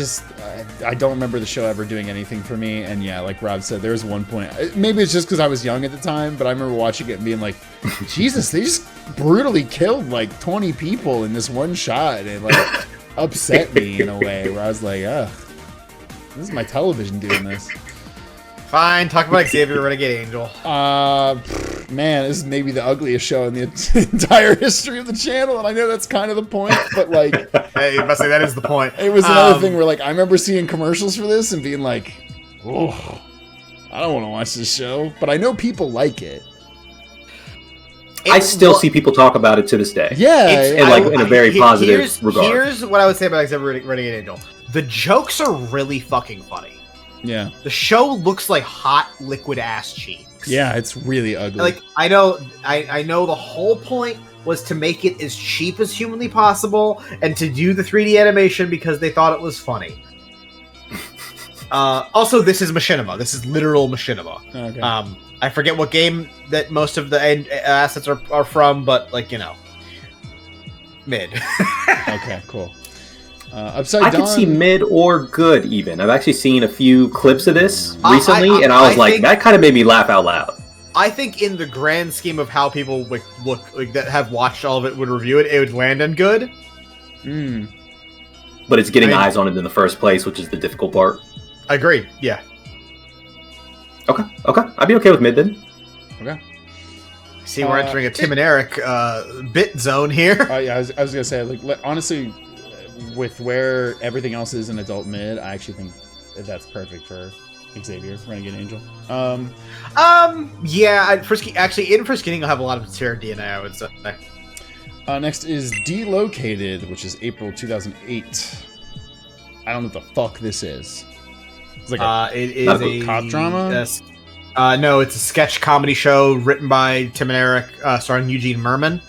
don't remember the show ever doing anything for me, and yeah, like Rob said, there was one point, maybe it's just because I was young at the time, but I remember watching it and being like, Jesus, they just brutally killed like 20 people in this one shot, and it like upset me in a way where I was like, ugh, this is my television doing this. Fine, talk about Xavier Renegade Angel. Man, this is maybe the ugliest show in the entire history of the channel, and I know that's kind of the point, but like, hey, you must say that is the point. It was another thing where like I remember seeing commercials for this and being like, oh, I don't want to watch this show, but I know people like it. I still see people talk about it to this day. Yeah, in a very positive regard. Here's what I would say about Xavier Renegade Angel. The jokes are really fucking funny. Yeah. The show looks like hot liquid ass cheeks. Yeah, it's really ugly. Like I know the whole point was to make it as cheap as humanly possible and to do the 3D animation because they thought it was funny. Also, this is machinima. This is literal machinima. Okay. I forget what game that most of the assets are from, but like, you know, mid. Okay, cool. Upside Down. I could see mid or good even. I've actually seen a few clips of this recently, and I was like, that kind of made me laugh out loud. I think in the grand scheme of how people look like that have watched all of it would review it, it would land on good. But it's getting eyes on it in the first place, which is the difficult part. I agree. Yeah. Okay. I'd be okay with mid then. Okay. See, we're entering a Tim and Eric bit zone here. Yeah, I was gonna say, like, honestly, with where everything else is in adult mid, I actually think that's perfect for Xavier Renegade Angel. Yeah, in Friskining, I'll have a lot of Terra DNA, I would say. Next is Delocated, which is April 2008. I don't know what the fuck this is. It's like it is a cop drama. No, it's a sketch comedy show written by Tim and Eric, starring Eugene Merman.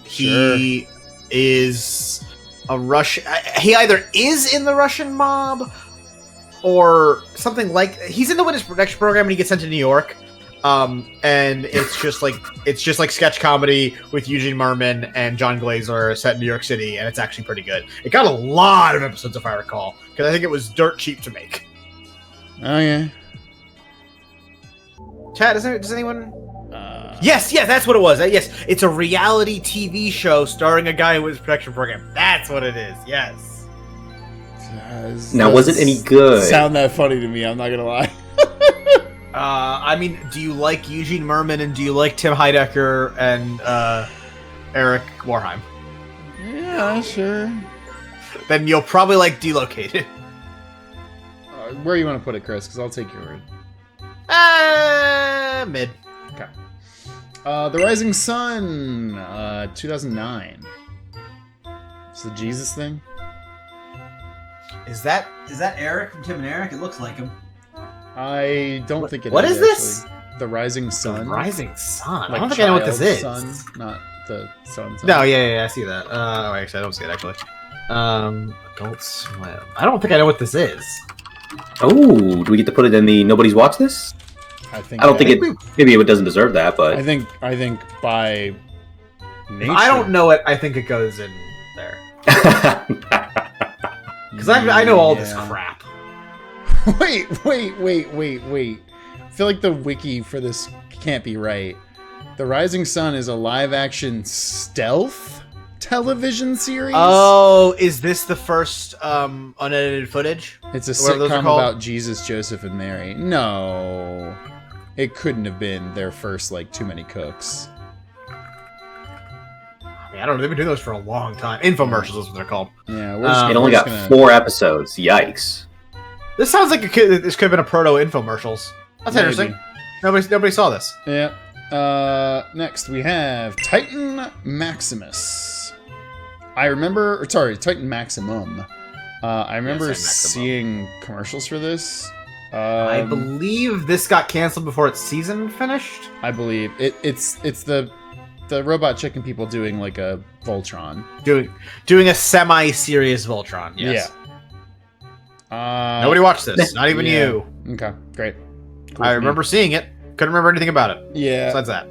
He is a Russian. He either is in the Russian mob or something like. He's in the witness protection program and he gets sent to New York. And it's just like sketch comedy with Eugene Merman and John Glazer set in New York City, and it's actually pretty good. It got a lot of episodes, if I recall, because I think it was dirt cheap to make. Oh yeah. Chat, does anyone Yes, that's what it was. Yes, it's a reality TV show starring a guy with his protection program. That's what it is. Yes. Now, was it any good? Sound that funny to me? I'm not gonna lie. I mean, do you like Eugene Merman and do you like Tim Heidecker and Eric Warheim? Yeah, sure. Then you'll probably like Delocated. Where you want to put it, Chris? Because I'll take your word. Mid. Okay. The Rising Sun, 2009. It's the Jesus thing. Is that Eric from Tim and Eric? It looks like him. I don't think it is. What is this? Actually. The Rising Sun. The Rising Sun. Like I don't think I know what this is. Sun, not the sun. No, yeah, I see that. Actually, I don't see it actually. Adult Swim. I don't think I know what this is. Oh, do we get to put it in the Nobody's Watched This? I don't think it. Maybe it doesn't deserve that, but I think by nature. I don't know it. I think it goes in there because I know all this crap. Wait. I feel like the wiki for this can't be right. The Rising Sun is a live-action stealth television series. Oh, is this the first unedited footage? It's a sitcom about Jesus, Joseph, and Mary. No, it couldn't have been their first like Too Many Cooks. I mean, I don't know. They've been doing those for a long time. Infomercials is what they're called. Yeah, it only got 4 episodes. Yikes! This sounds like this could have been a proto infomercials. That's interesting. Nobody saw this. Yeah. Next we have Titan Maximus. Titan Maximum. I remember seeing commercials for this. I believe this got canceled before its season finished. I believe it's the robot chicken people doing like a Voltron. Doing a semi-serious Voltron. Yes. Yeah. Nobody watched this. Not even you. Okay, great. Cool I remember seeing it. Couldn't remember anything about it. Yeah. Besides that.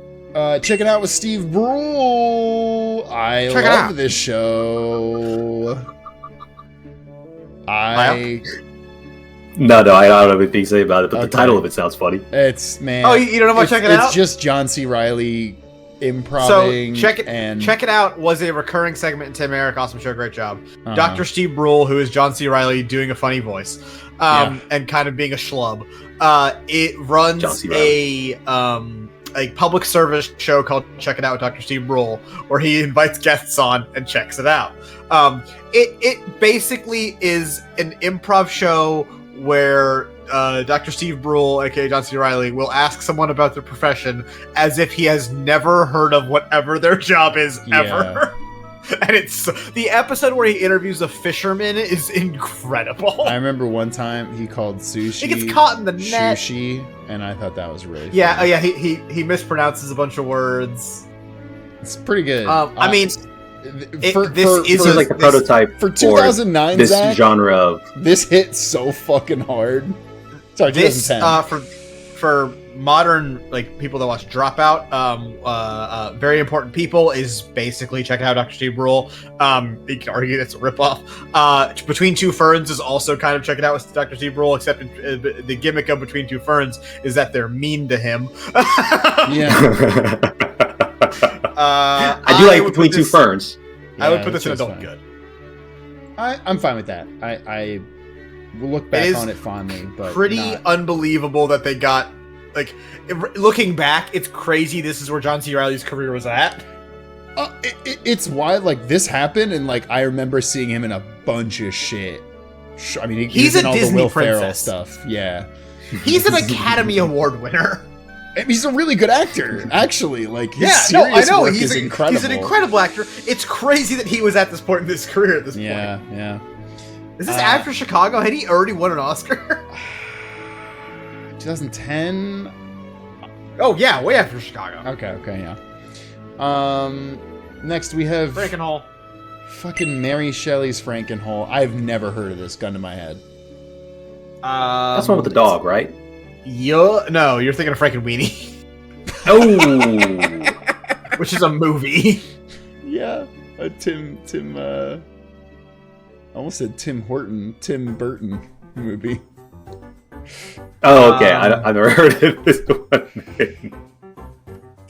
Check it out with Steve Brule. I love this show. No, I don't have anything to say about it, but the title of it sounds funny. It's Oh, you don't know about Check It Out? It's just John C. Reilly improv. So Check It Out was a recurring segment in Tim and Eric. Awesome show, great job. Dr. Steve Brule, who is John C. Reilly, doing a funny voice, and kind of being a schlub. It runs a public service show called Check It Out with Dr. Steve Brule, where he invites guests on and checks it out. It basically is an improv show where Dr. Steve Brule, aka John C. Reilly, will ask someone about their profession as if he has never heard of whatever their job is ever. And it's the episode where he interviews a fisherman is incredible. I remember one time he called sushi. He gets caught in the net. Sushi, and I thought that was really funny. funny. He mispronounces a bunch of words. It's pretty good. I mean, this is like the prototype for 2009. This Zach, genre of this hit so fucking hard. Sorry, 2010. For modern like people that watch Dropout, Very Important People is basically Check It Out Dr. Steve Brule. You can argue it's a ripoff. Between Two Ferns is also kind of Check It Out with Dr. Steve Brule, except the gimmick of Between Two Ferns is that they're mean to him. Yeah. I do like Between Two Ferns. I would put this in adult good. I'm fine with that. I will look back on it fondly, but pretty unbelievable that they got looking back. It's crazy. This is where John C. Reilly's career was at. It's wild. Like this happened, and like I remember seeing him in a bunch of shit. I mean, he's in all Disney the Will princess Ferrell stuff. Yeah, he's an Academy Award winner. He's a really good actor, actually. Like his work is incredible. He's an incredible actor. It's crazy that he was at this point in his career at this point. Yeah. Is this after Chicago? Had he already won an Oscar? 2010. Oh yeah, way after Chicago. Okay, yeah. Next we have Frankenhole. Fucking Mary Shelley's Frankenhole. I've never heard of this. Gun to my head. That's one with the dog, right? No, you're thinking of Frankenweenie. Oh, which is a movie. Yeah, Tim. I almost said Tim Burton movie. Oh, okay. I've never heard of this one.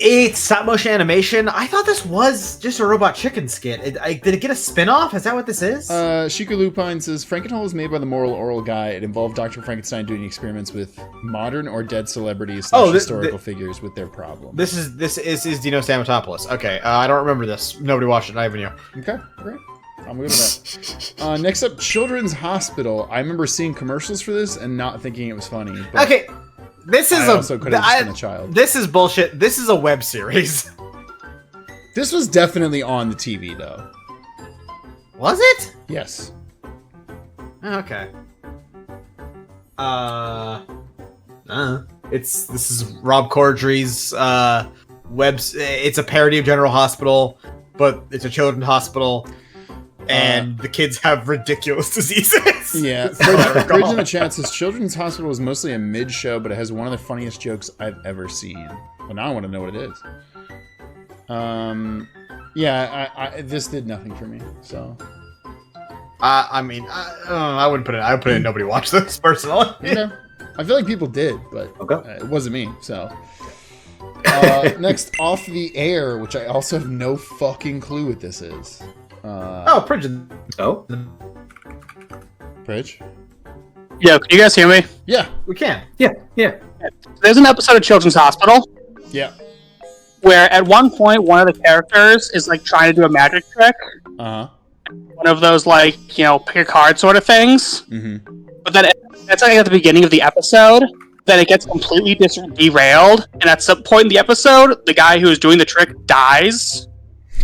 It's stop motion animation. I thought this was just a Robot Chicken skit. Did it get a spin-off? Is that what this is? Shiku Lupine says Frankenhole was made by the Moral Oral Guy. It involved Dr. Frankenstein doing experiments with modern or dead celebrities / historical figures with their problems. This is Dino Stamatopoulos. Okay, I don't remember this. Nobody watched it. Not even you. Okay, great. I'm good with that. Next up, Children's Hospital. I remember seeing commercials for this and not thinking it was funny. But okay, this is also could have just been a child. This is bullshit. This is a web series. This was definitely on the TV though. Was it? Yes. Okay. This is Rob Corddry's it's a parody of General Hospital, but it's a children's hospital. And the kids have ridiculous diseases. Yeah. Fridge in the chat says Children's Hospital is mostly a mid-show, but it has one of the funniest jokes I've ever seen. Well, now I want to know what it is. Yeah, this did nothing for me, so. I mean, I wouldn't put it. I would put it in nobody watched this, personally. Okay. I feel like people did, but it wasn't me, so. Next, Off the Air, which I also have no fucking clue what this is. Pridge. Oh? Pridge? Yo, can you guys hear me? Yeah. We can. Yeah. There's an episode of Children's Hospital Yeah. where at one point one of the characters is like trying to do a magic trick. Uh-huh. One of those like, pick a card sort of things. Mm-hmm. But then that's like at the beginning of the episode. Then it gets completely derailed. And at some point in the episode, the guy who is doing the trick dies.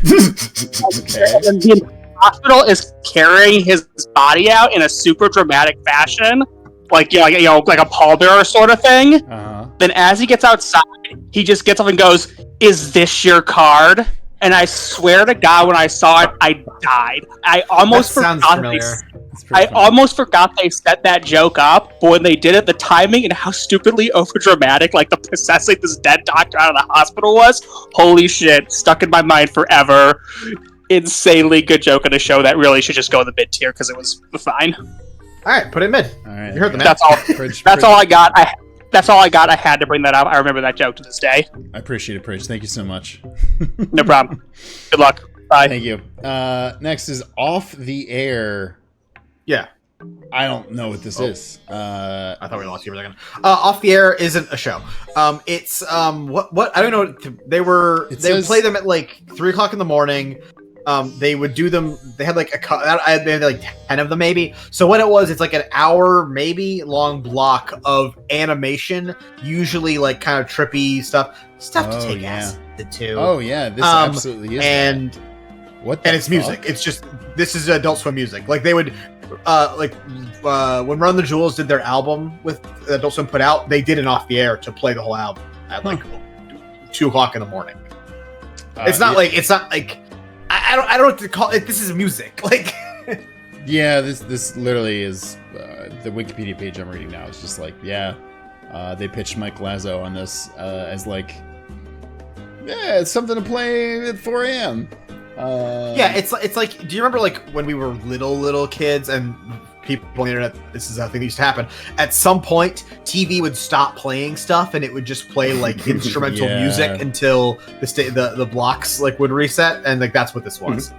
Okay. And the hospital is carrying his body out in a super dramatic fashion. Like a pallbearer sort of thing. Uh-huh. Then as he gets outside, he just gets up and goes, "Is this your card?" And I swear to God, when I saw it, I died. I almost forgot they set that joke up, but when they did it, the timing and how stupidly overdramatic, like the possessing this dead doctor out of the hospital was, holy shit, stuck in my mind forever. Insanely good joke on a show that really should just go in the mid tier because it was fine. All right, put it in mid. All right. You heard the man. That's all. That's all I got. That's all I got. I had to bring that up. I remember that joke to this day. I appreciate it, Pridge. Thank you so much. No problem. Good luck. Bye. Thank you. Next is Off the Air. Yeah. I don't know what this is. I thought we lost you for a second. Off the Air isn't a show. It's what I don't know. They would play them at like 3:00 in the morning. They would do them. They had like they had like 10 of them maybe. So what it was, it's like an hour maybe long block of animation, usually like kind of trippy stuff to take acid too. Oh yeah, this absolutely is. And it's music. It's just this is Adult Swim music. Like they would when Run the Jewels did their album with Adult Swim put out, they did an Off the Air to play the whole album at like 2:00 in the morning. It's not like I don't know what to call it. This is music. Like yeah, this literally is the Wikipedia page I'm reading now. It's just like they pitched Mike Lazo on this as like it's something to play at 4 a.m. It's like, do you remember like when we were little kids and people on the internet, this is how things used to happen. At some point, TV would stop playing stuff and it would just play like instrumental music until the blocks like would reset, and like that's what this was.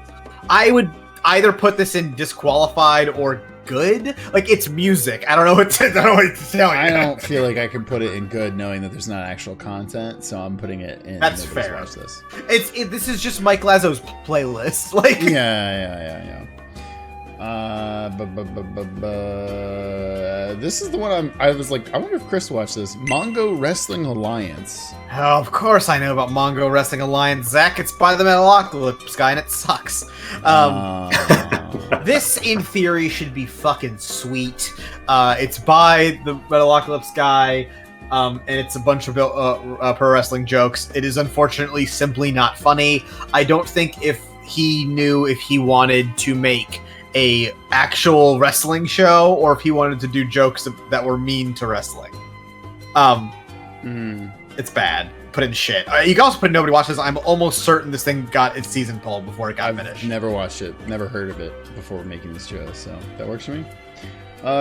I would either put this in disqualified or good. Like it's music. I don't know what to tell you. I don't feel like I can put it in good knowing that there's not actual content, so I'm putting it in. That's fair. Watch this. This is just Mike Lazo's playlist. Like yeah. This is the one I was like, I wonder if Chris watched this. Mongo Wrestling Alliance. Oh, of course I know about Mongo Wrestling Alliance. Zach, it's by the Metalocalypse guy, and it sucks. This, in theory, should be fucking sweet. It's by the Metalocalypse guy, and it's a bunch of pro wrestling jokes. It is unfortunately simply not funny. I don't think if he knew if he wanted to make a actual wrestling show or if he wanted to do jokes that were mean to wrestling. It's bad. Put in shit. You can also put nobody watches. I'm almost certain this thing got its season pulled before it got finished. Never watched it. Never heard of it before making this show, so that works for me.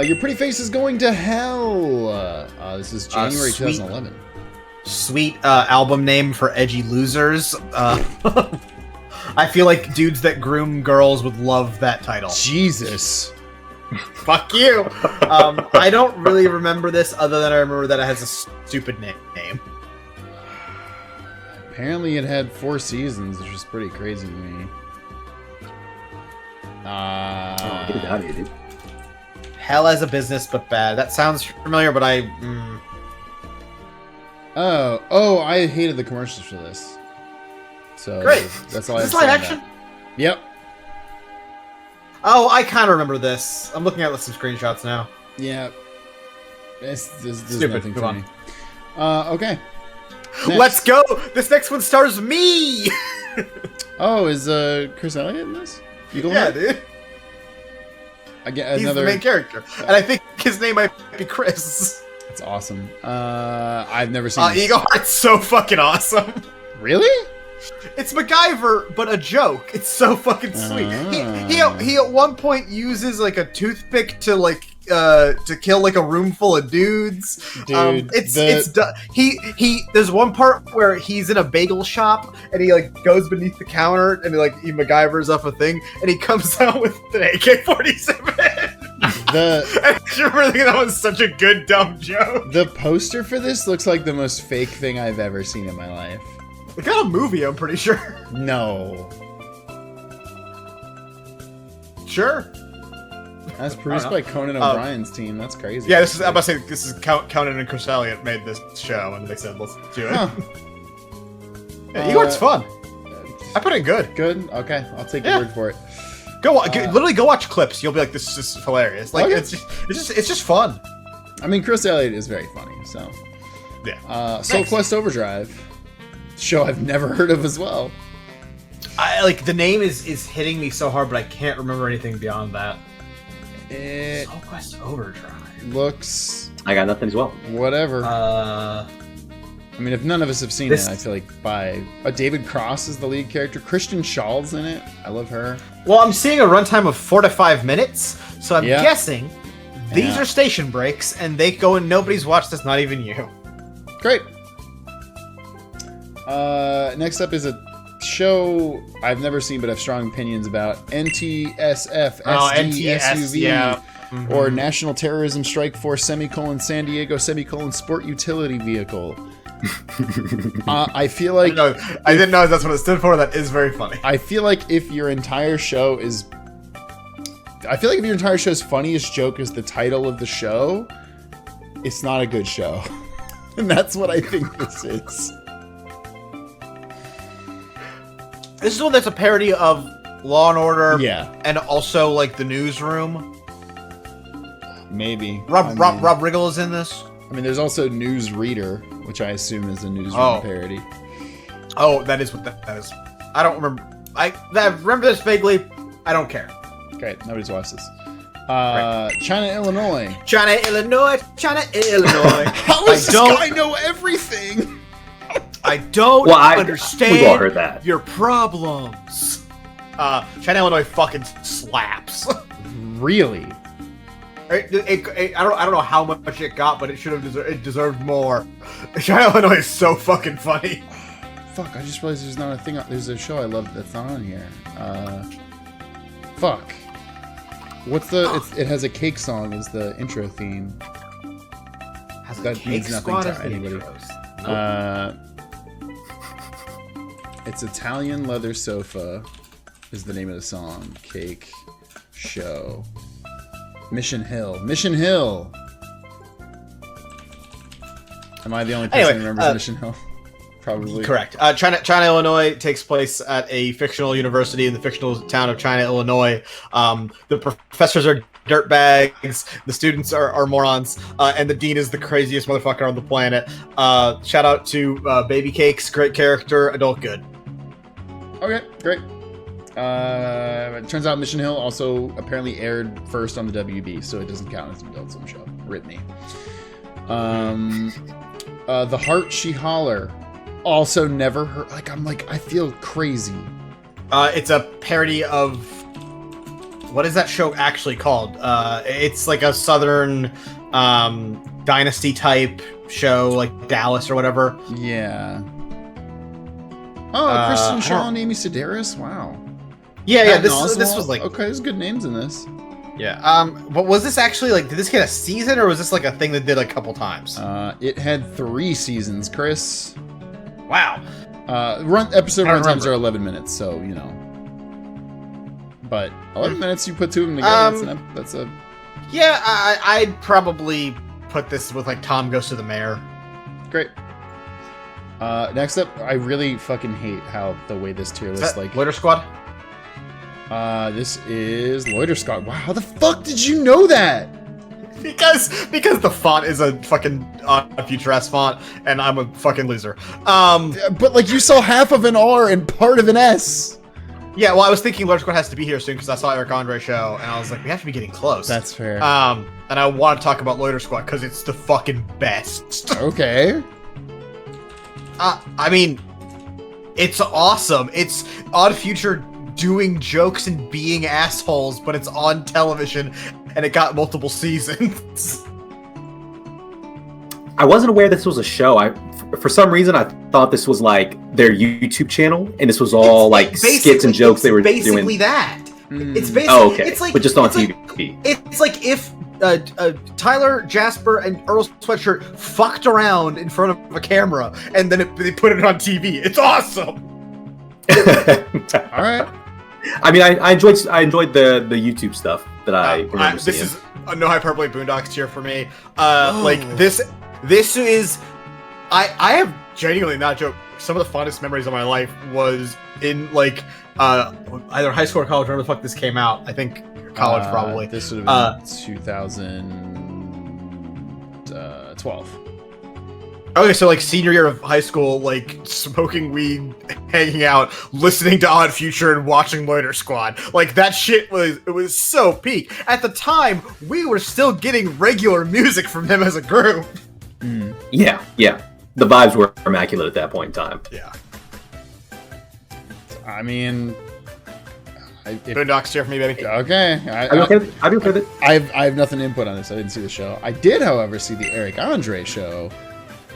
Your Pretty Face is Going to Hell. This is January 2011. sweet album name for edgy losers. I feel like dudes that groom girls would love that title. Jesus. Fuck you. I don't really remember this other than I remember that it has a stupid name. Apparently it had 4 seasons, which is pretty crazy to me. Get it out of here, dude. Hell as a business, but bad. That sounds familiar, but I... Oh, I hated the commercials for this. So Great. That's all I have Is to this say live on action? that. Yep. Oh, I kind of remember this. I'm looking at some screenshots now. Yeah. There's Stupid. nothing Move for on. me. Okay. Next. Let's go! This next one stars me! Oh, is Chris Elliott in this? Eagle Yeah, Heart? dude. I get He's another. the main character. And I think his name might be Chris. That's awesome. I've never seen. This. Eagle Heart's so fucking awesome. Really? It's MacGyver, but a joke. It's so fucking sweet. He at one point uses like a toothpick to to kill like a room full of dudes. Dude, there's one part where he's in a bagel shop and he like goes beneath the counter and he MacGyvers up a thing and he comes out with an AK-47. I remember thinking that was such a good dumb joke. The poster for this looks like the most fake thing I've ever seen in my life. They got a movie, I'm pretty sure. No. Sure. That's produced by Conan O'Brien's team. That's crazy. Yeah, I'm about to say this is Conan and Chris Elliott made this show, and they said let's do it. Huh. Yeah, Igor's fun. I put it good. Good. Okay, I'll take your word for it. Literally go watch clips. You'll be like, this is hilarious. Like Okay. it's just fun. I mean, Chris Elliott is very funny. So Yeah. Soul Thanks. Quest Overdrive, show I've never heard of as well. I like the name is hitting me so hard, but I can't remember anything beyond that. It Soul Quest Overdrive. looks I got nothing as well. whatever. Uh, I mean, if none of us have seen it, I feel like David Cross is the lead character. Kristen Schall's in it. I love her. well, I'm seeing a runtime of 4 to 5 minutes, so I'm Yeah. guessing these Yeah. are station breaks, and they go and nobody's watched this, not even you. Great. Next up is a show I've never seen but have strong opinions about. NTSF SDSUV, yeah. or National Terrorism Strike Force San Diego Sport Utility Vehicle. I feel like I didn't know that's what it stood for. That is very funny. I feel like if your entire show's funniest joke is the title of the show, it's not a good show. And that's what I think this is. This is one that's a parody of Law and Order, Yeah, and also like the Newsroom. maybe. Rob Riggle is in this. I mean, there's also Newsreader, which I assume is a newsroom Oh. parody. Oh, that is what that is. I don't remember. I remember this vaguely. I don't care. Great, nobody's watched this. China, Illinois. China, Illinois. How does this guy know everything? I don't Well, understand we've all heard that. your problems. China, Illinois fucking slaps. Really? I don't know how much it got, but it should have deserved more. China, Illinois is so fucking funny. Fuck, I just realized there's not a thing. There's a show I love that's not on here. Fuck. What's the? It has a cake song as the intro theme. That means nothing to anybody. It's Italian Leather Sofa is the name of the song. Cake show. Mission Hill. Mission Hill. Am I the only person who remembers Mission Hill? Probably. Correct. China, Illinois takes place at a fictional university in the fictional town of China, Illinois. The professors are dirtbags, the students are morons, and the dean is the craziest motherfucker on the planet. Shout out to Baby Cakes, great character, adult good. Okay, great. It turns out Mission Hill also apparently aired first on the WB, so it doesn't count as an Adult Swim show. Rip me. The Heart She Holler. Also never heard. I feel crazy. It's a parody of... What is that show actually called? It's like a Southern Dynasty type show, like Dallas or whatever. Yeah. Oh, Kristen I Shaw don't- and Amy Sedaris. Wow. Yeah, Patton this Oswalt? was like okay. There's good names in this. yeah. But was this actually like did this get a season or was this like a thing that did a couple times? It had 3 seasons, Chris. Wow. Episode I don't runtimes remember. are 11 minutes, so you know. But 11 minutes, you put 2 of them together. That's a Yeah, I'd probably put this with like Tom Goes to the Mayor. great. Next up, I really fucking hate how the way this tier Is list that like. Loiter Squad? This is Loiter Scott. Wow, how the fuck did you know that? Because the font is a fucking Future-ass font, and I'm a fucking loser. But like, you saw half of an R and part of an S. Yeah, well, I was thinking Loiter Squad has to be here soon because I saw Eric Andre show, and I was like, we have to be getting close. That's fair. And I want to talk about Loiter Squad because it's the fucking best. Okay. I mean, it's awesome. It's Odd Future doing jokes and being assholes, but it's on television, and it got multiple seasons. I wasn't aware this was a show. For some reason, I thought this was like their YouTube channel, and this was all like skits and jokes they were doing. Basically that. It's basically. Oh, okay. It's like, but just on it's like- TV. It's like if Tyler, Jasper, and Earl Sweatshirt fucked around in front of a camera, and then they put it on TV. It's awesome. All right. I mean, I enjoyed the YouTube stuff that I remember seeing. This is a no hyperbole Boondocks tier for me. Like this is. I have genuinely not joke. Some of the fondest memories of my life was in like either high school or college. Whenever the fuck this came out, I think college probably. This would have been 2012. Okay, so like senior year of high school, like smoking weed, hanging out, listening to Odd Future, and watching Loiter Squad. Like that shit was so peak. At the time, we were still getting regular music from them as a group. Yeah. The vibes were immaculate at that point in time. Yeah. I mean, Boondocks tier for me, baby. okay. I'd be okay with it. I have nothing to input on this. I didn't see the show. I did, however, see the Eric Andre show,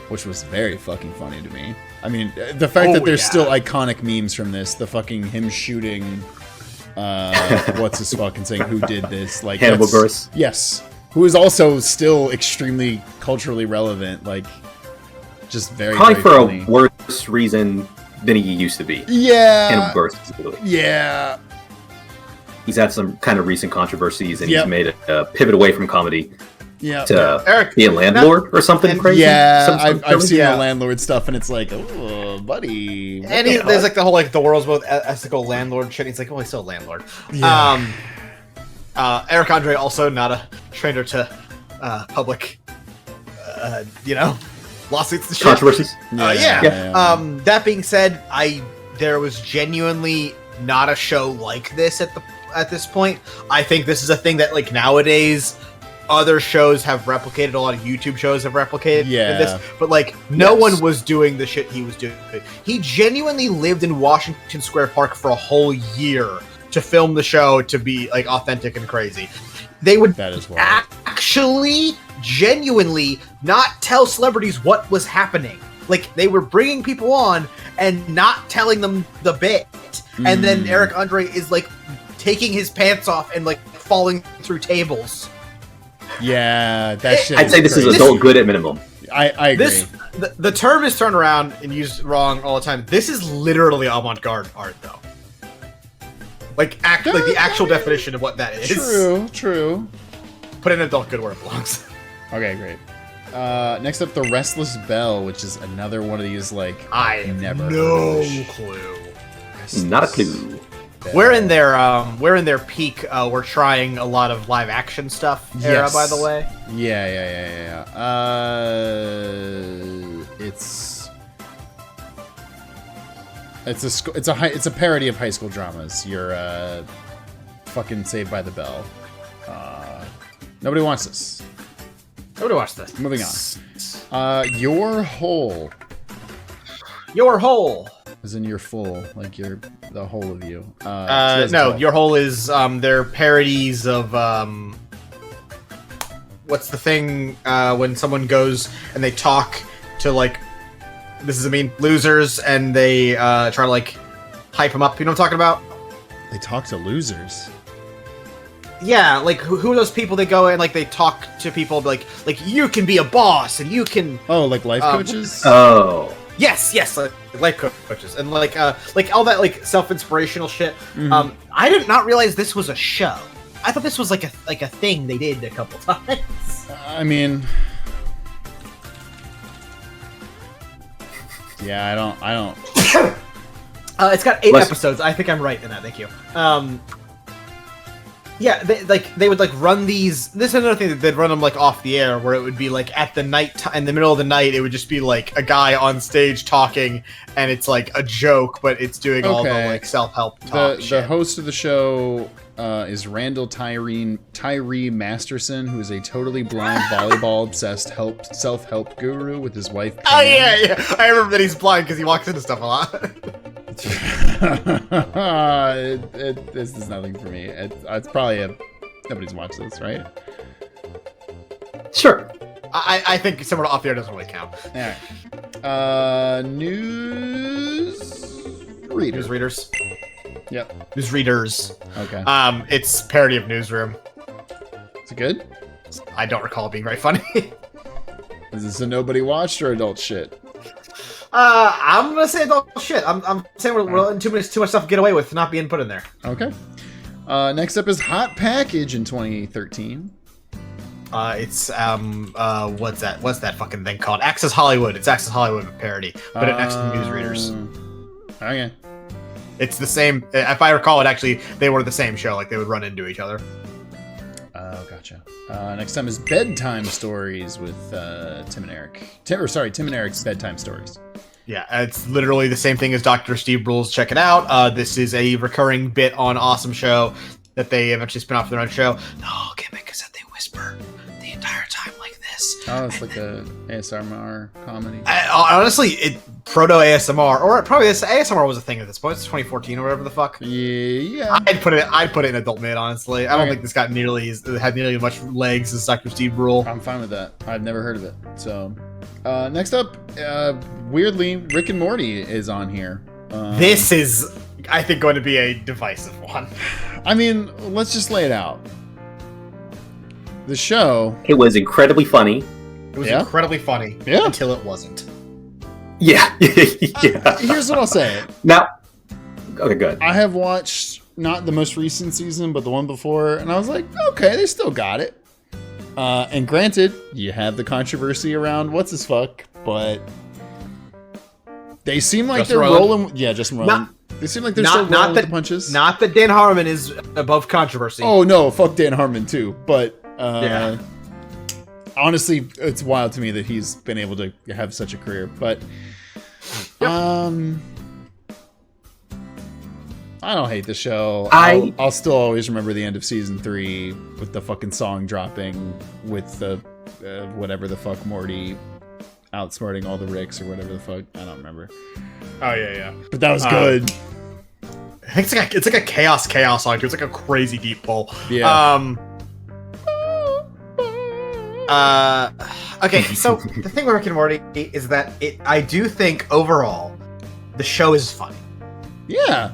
which was very fucking funny to me. I mean, the fact that there's still iconic memes from this, the fucking him shooting, what's his fucking saying, who did this? Like Hannibal that's- Buress. Yes. Who is also still extremely culturally relevant, like, just very, Probably very for funny. a worse reason than he used to be. Yeah. Hannibal Buress specifically. Yeah. He's had some kind of recent controversies, and Yep. he's made a pivot away from comedy Yeah. to Eric, be a landlord or something crazy. Yeah, Some I've seen yeah. the landlord stuff, and it's like, oh, buddy. what And the there's hell? like the whole like the world's most ethical landlord shit. He's like, oh, he's still a landlord. Yeah. Eric Andre also not a stranger to public, lawsuits and shit. Controversies. Yeah. That being said, there was genuinely not a show like this at this point. I think this is a thing that like nowadays other shows have replicated. A lot of YouTube shows have replicated this, but like no one was doing the shit he was doing. He genuinely lived in Washington Square Park for a whole year to film the show to be like authentic and crazy. They would That is wild. actually genuinely not tell celebrities what was happening. Like they were bringing people on and not telling them the bit. And then Eric Andre is like taking his pants off and like falling through tables. Yeah, that shit. I'd say this is crazy. adult good at minimum. I agree. The term is turned around and used wrong all the time. This is literally avant-garde art though. Like the actual definition of what that is. True. Put in adult good where it belongs. Okay, great. Next up, the Restless Bell, which is another one of these like I have never no heard of. clue. Not a clue. Bell. We're in their peak. We're trying a lot of live action stuff era, Yes. by the way. Yeah. It's a parody of high school dramas. You're fucking Saved by the Bell. Nobody wants this. Nobody watched this. Moving on. Your Hole, Your Hole. as in you're full, like you're the whole of you. No, 2012. Your Hole is their parodies of what's the thing when someone goes and they talk to like, this is losers, and they try to like hype them up. You know what I'm talking about? They talk to losers. Yeah, like who are those people that go and like they talk to people like you can be a boss and you can. Oh, like life coaches. Oh. Yes, like life coaches and like all that like self-inspirational shit. Mhm. I did not realize this was a show. I thought this was like a thing they did a couple times. I mean, yeah, I don't. It's got 8 episodes. I think I'm right in that. Thank you. Yeah, they would like run these. This is another thing that they'd run them like off the air, where it would be like at the night, in the middle of the night, it would just be like a guy on stage talking, and it's like a joke, but it's doing all the like self-help talk. The host of the show is Randall Tyree Masterson, who is a totally blind volleyball obsessed self-help guru with his wife. Pam. Oh yeah. I remember that he's blind because he walks into stuff a lot. This is nothing for me. It's probably nobody's watched this, right? Sure. I think someone off the air doesn't really count. All right. News readers. Newsreaders. Yep. Newsreaders. Okay. It's parody of Newsroom. Is it good? I don't recall it being very funny. Is this a nobody watched or adult shit? I'm gonna say adult shit. I'm saying we're letting too much stuff to get away with not being put in there. Okay. Next up is Hot Package in 2013. It's what's that fucking thing called? Access Hollywood. It's Access Hollywood parody, but it next to Newsreaders. Okay. It's the same. If I recall it, actually, they were the same show. Like they would run into each other. Oh, gotcha. Next time is Bedtime Stories with Tim and Eric. Tim and Eric's Bedtime Stories. Yeah, it's literally the same thing as Dr. Steve Rules. Check it out. This is a recurring bit on Awesome Show that they eventually spin off their own show. The whole gimmick is that they whisper the entire time like this. Oh, it's like a ASMR comedy. Honestly, proto ASMR, or probably this ASMR was a thing at this point. It's 2014 or whatever the fuck. Yeah. I'd put it in adult mid. Honestly, I don't think this got had nearly as much legs as Dr. Steve Rule. I'm fine with that. I've never heard of it. So, next up, weirdly, Rick and Morty is on here. This is, I think, going to be a divisive one. I mean, let's just lay it out. The show. It was incredibly funny. It was incredibly funny until it wasn't. Yeah. Yeah. Here's what I'll say. Now, okay, good. I have watched not the most recent season, but the one before, and I was like, okay, they still got it. And granted, you have the controversy around what's his fuck, but they seem like Justin they're Roiland? rolling. Yeah, Justin Roiland. They seem like they're still rolling with the punches. Not that Dan Harmon is above controversy. Oh no, fuck Dan Harmon too. But Yeah. honestly, it's wild to me that he's been able to have such a career. But I don't hate the show. I'll still always remember the end of season 3 with the fucking song dropping with the whatever the fuck Morty outsmarting all the Ricks or whatever the fuck. I don't remember. Oh yeah. But that was good. I think it's like a chaos song too. It's like a crazy deep pull. Yeah. Okay, so the thing with Rick and Morty is that I do think overall the show is funny. Yeah.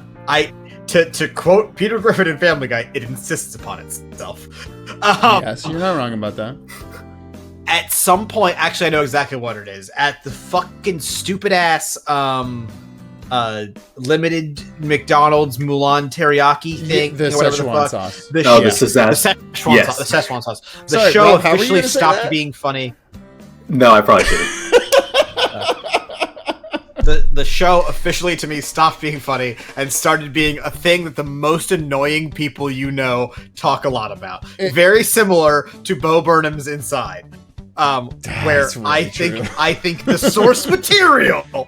To quote Peter Griffin in Family Guy, it insists upon itself. Yes, you're not wrong about that. At some point, actually, I know exactly what it is. At the fucking stupid ass limited McDonald's Mulan teriyaki thing, The Szechuan sauce. The Szechuan sauce. The Szechuan sauce. The Sorry, show Rob, how were you officially gonna say stopped that? being funny. No, I probably shouldn't. The show officially to me stopped being funny and started being a thing that the most annoying people you know talk a lot about. Very similar to Bo Burnham's Inside, where really I think the source material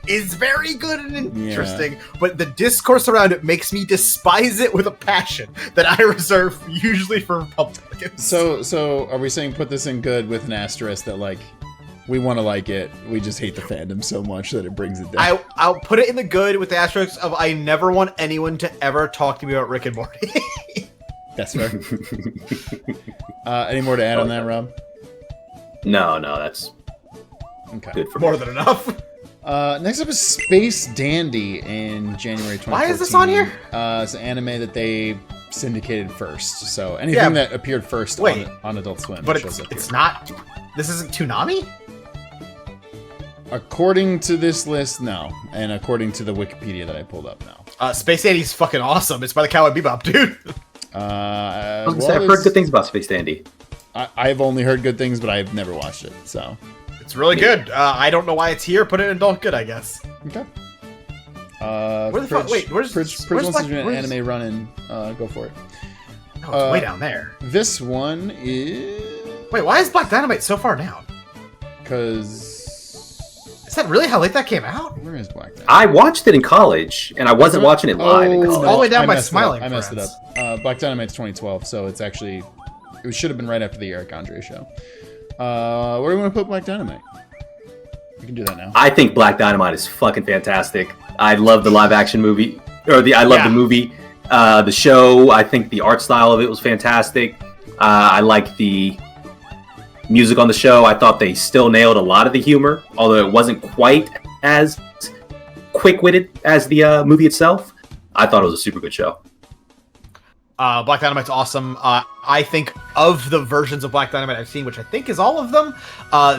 is very good and interesting, but the discourse around it makes me despise it with a passion that I reserve usually for Republicans. So are we saying put this in good with an asterisk that like we want to like it, we just hate the fandom so much that it brings it down? I'll put it in the good with the asterisk of I never want anyone to ever talk to me about Rick and Morty. That's fair. Any more to add on that, Rob? No, that's Okay. good for me. More than enough. Next up is Space Dandy in January 2014. Why is this on here? It's an anime that they syndicated first. So anything that appeared first on Adult Swim. But shows up it's here. not. This isn't Toonami? According to this list, no. And according to the Wikipedia that I pulled up, no. Space Dandy's fucking awesome. It's by the Cowboy Bebop, dude. I was gonna say, I've heard good things about Space Dandy. I've only heard good things, but I've never watched it. So It's really good. I don't know why it's here. Put it in adult good, I guess. okay. Where the fuck? Wait, where's Pridge where's wants to Black- do an where's- anime run-in. Go for it. No, it's way down there. This one is Wait, why is Black Dynamite so far down? because Is that really how late that came out? where is Black Dynamite? I watched it in college, and I wasn't watching it live in Oh, college. all the way down I by messed it Smiling up. I messed it Friends. up. Black Dynamite's 2012, so it's actually it should have been right after the Eric Andre show. Where do we want to put Black Dynamite? We can do that now. I think Black Dynamite is fucking fantastic. I love the live action movie, I love the movie. The show, I think the art style of it was fantastic. I like the music on the show. I thought they still nailed a lot of the humor, although it wasn't quite as quick-witted as the movie itself. I thought it was a super good show. Black Dynamite's awesome. I think of the versions of Black Dynamite I've seen, which I think is all of them,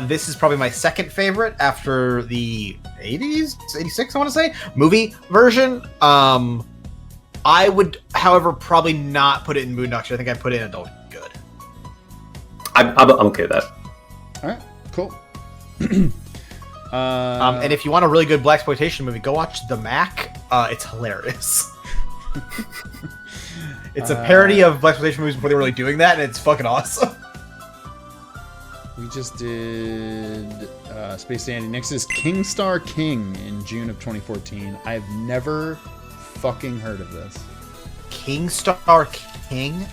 this is probably my second favorite after the 80s, 86, I want to say, movie version. I would, however, probably not put it in Boondocks. I think I'd put it in adult good. I'm okay with that. All right, cool. And if you want a really good blaxploitation movie, go watch The Mac. It's hilarious. It's a parody of blaxploitation movies before they were really doing that, and it's fucking awesome. We just did Space Dandy. Next is King Star King in June of 2014. I've never fucking heard of this. King Star King?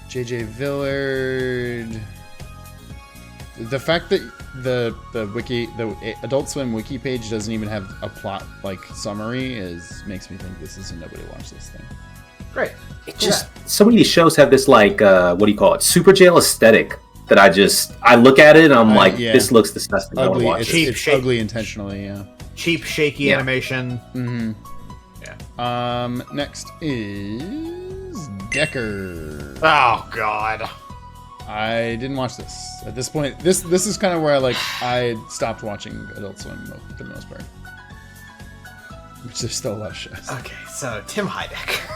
JJ Villard. The fact that the Adult Swim wiki page doesn't even have a plot like summary makes me think this is a nobody watch this thing. Great. It just so many of these shows have this like what do you call it? Super jail aesthetic that I look at it and I'm like, this looks disgusting. I want to watch it. It's ugly intentionally, yeah. Cheap, shaky animation. Mm-hmm. Yeah. Next is Decker. Oh God. I didn't watch this. At this point, this is kind of where I stopped watching Adult Swim for the most part. Which there's still a lot of shows. Okay, so Tim Heidecker.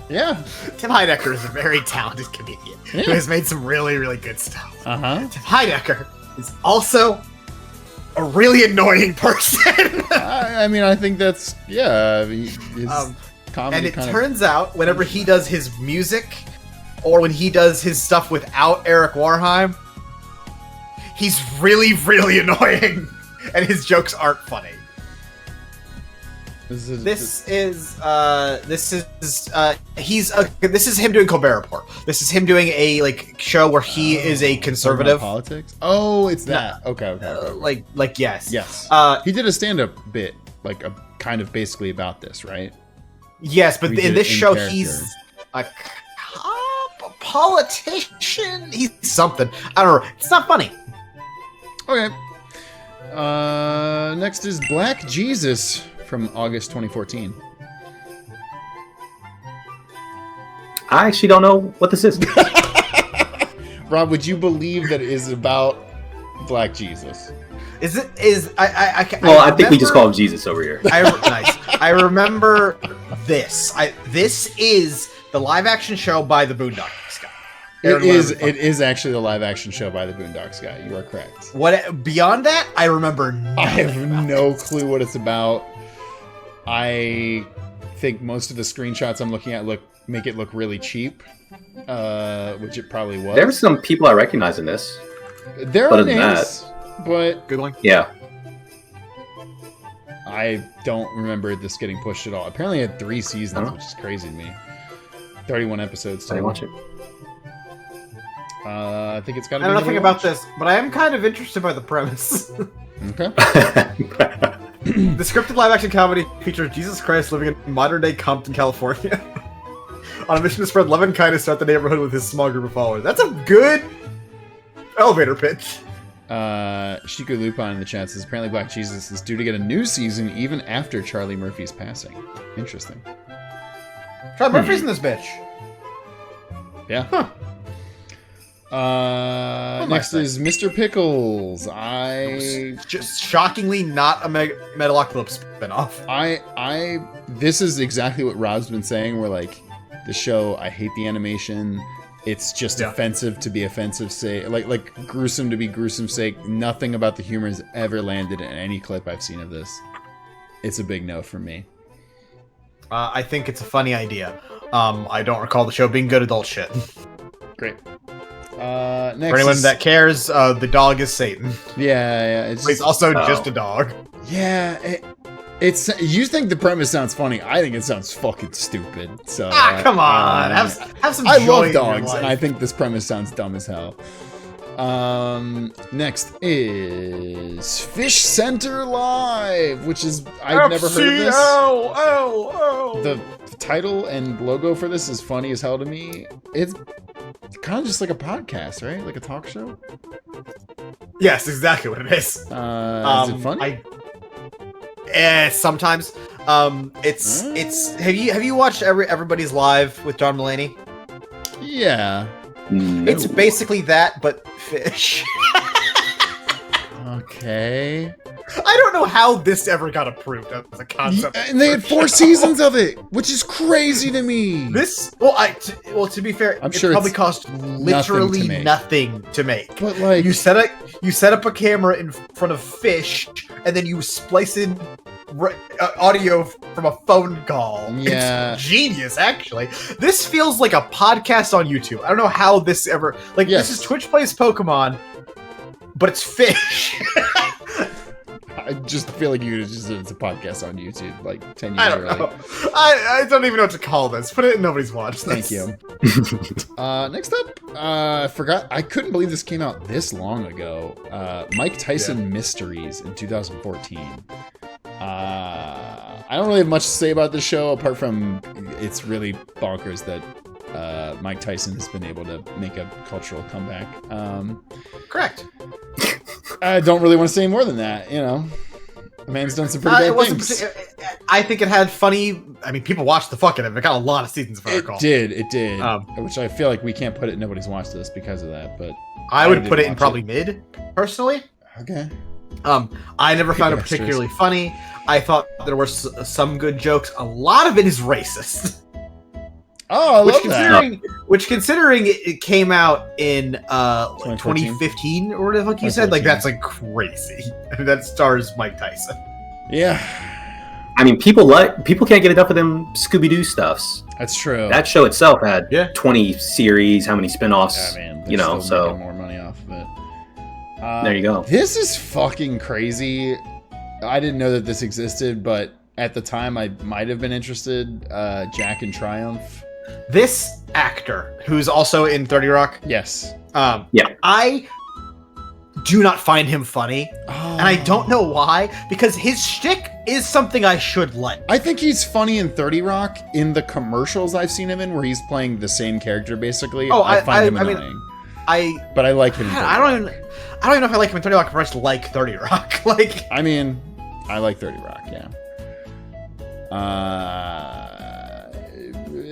Yeah. Tim Heidecker is a very talented comedian who has made some really, really good stuff. Uh-huh. Tim Heidecker is also a really annoying person. I mean, I think that's his comedy. And it kind turns out whenever he does his music or when he does his stuff without Eric Warheim, he's really, really annoying, and his jokes aren't funny. This is him doing Colbert Report. This is him doing a show where he is a conservative. Politics. Oh, it's that. Okay. Yes. Yes. He did a stand-up bit, like a kind of basically about this, right? Yes, but We in did this it in show, character. he's a politician. He's something. I don't know. It's not funny. Okay. Next is Black Jesus from August 2014. I actually don't know what this is. Rob, would you believe that it is about Black Jesus? Is it? Is I think we just call him Jesus over here. Nice. I remember this. This is the live action show by the Boondocks guy. It is actually the live action show by the Boondocks guy. You are correct. What beyond that? I remember nothing. I have no clue what it's about. I think most of the screenshots I'm looking at make it look really cheap, which it probably was. There's some people I recognize in this. There are names, but Googling. Yeah. I don't remember this getting pushed at all. Apparently it had 3 seasons, which is crazy to me. 31 episodes. I didn't watch it. I think it's got to be. I know nothing about this, but I am kind of interested by the premise. Okay. The scripted live-action comedy features Jesus Christ living in modern-day Compton, California, on a mission to spread love and kindness throughout the neighborhood with his small group of followers. That's a good elevator pitch. Shiku Lupin in the chat says apparently Black Jesus is due to get a new season even after Charlie Murphy's passing. Interesting. Charlie Murphy's in this bitch. Yeah. Huh. Next is Mr. Pickles. Just shockingly not a Metalocalypse spinoff. This is exactly what Rob's been saying, where like the show, I hate the animation. It's just offensive to be offensive sake, like gruesome to be gruesome sake. Nothing about the humor has ever landed in any clip I've seen of this. It's a big no from me. I think it's a funny idea. I don't recall the show being good adult shit. Great. Next For anyone that cares, the dog is Satan. Yeah. He's also just a dog. Yeah, it's. You think the premise sounds funny? I think it sounds fucking stupid. So come on, have some. I joy love in your dogs, life. and I think this premise sounds dumb as hell. Next is Fish Center Live, which is I've never heard of this. The title and logo for this is funny as hell to me. It's kind of just like a podcast, right? Like a talk show. Yes, exactly what it is. Is it funny? Sometimes. It's. Have you watched Everybody's Live with John Mulaney? Yeah. No. It's basically that, but fish. Okay. I don't know how this ever got approved as a concept. And they had 4 seasons of it, which is crazy to me. To be fair, I'm sure it probably it's cost literally nothing to make. But like, You set up a camera in front of fish, and then you splice in audio from a phone call. Yeah. It's genius, actually. This feels like a podcast on YouTube. I don't know how this ever... Yes. This is Twitch Plays Pokemon, but it's fish. I just feel like it's a podcast on YouTube, like 10 years I don't early. know. I don't even know what to call this. Put it in Nobody's Watched This. Thank you. Next up, I couldn't believe this came out this long ago. Mike Tyson Mysteries in 2014. I don't really have much to say about this show, apart from it's really bonkers that Mike Tyson has been able to make a cultural comeback. Correct. I don't really want to say more than that, you know. The man's done some pretty bad things. I think it had funny... I mean, people watched the fuck out of it. It got a lot of seasons, if I recall. It did. Which I feel like we can't put it, Nobody's Watched This because of that, but... I would put it in probably mid, personally. Okay. I never found it particularly funny. I thought there were some good jokes. A lot of it is racist. Oh, I love that. Which, considering it came out in 2015 or whatever the fuck you said, like that's like crazy. That stars Mike Tyson. Yeah. I mean, people can't get enough of them Scooby-Doo stuffs. That's true. That show itself had 20 series, how many spin-offs, Yeah, man. you know, so making more money off of it. there you go. This is fucking crazy. I didn't know that this existed, but at the time I might have been interested. Jack and Triumph. This actor, who's also in 30 Rock, Yes. I do not find him funny, and I don't know why, because his shtick is something I should like. I think he's funny in 30 Rock in the commercials I've seen him in, where he's playing the same character basically. I find him annoying. But I like him. I don't even know if I like him in 30 Rock, but I just like 30 Rock. I mean, I like 30 Rock, yeah.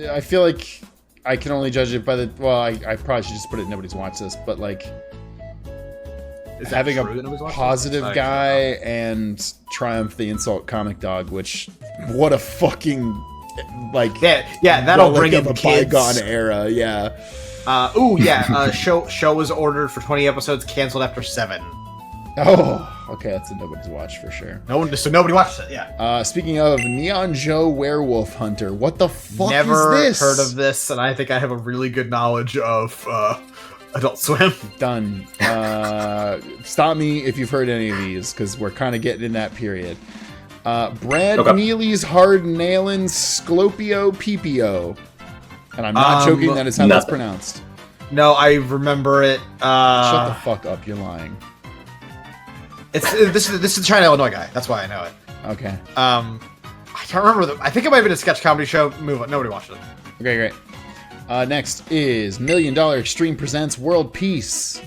I feel like I can only judge it by the... Well, I probably should just put it Nobody's Watched This, but like... Is having a positive guy and Triumph the Insult Comic Dog, which... What a fucking... Like... Yeah, that'll bring in a kids. bygone era, yeah. Show was ordered for 20 episodes, canceled after 7. Oh, okay, that's a Nobody's Watch for sure. So nobody watched it, yeah. Speaking of Neon Joe Werewolf Hunter, what the fuck Never is this? heard of this, and I think I have a really good knowledge of Adult Swim. Done. Stop me if you've heard any of these, because we're kind of getting in that period. Brad Neely's Hard Nailin' Sclopio PPO. And I'm not joking, that is how that's pronounced. No, I remember it. Shut the fuck up, you're lying. This is the China, Illinois guy. That's why I know it. Okay. I can't remember I think it might have been a sketch comedy show. Move on. Nobody watched it. Okay, great. Next is $1 Million Extreme presents World Peace.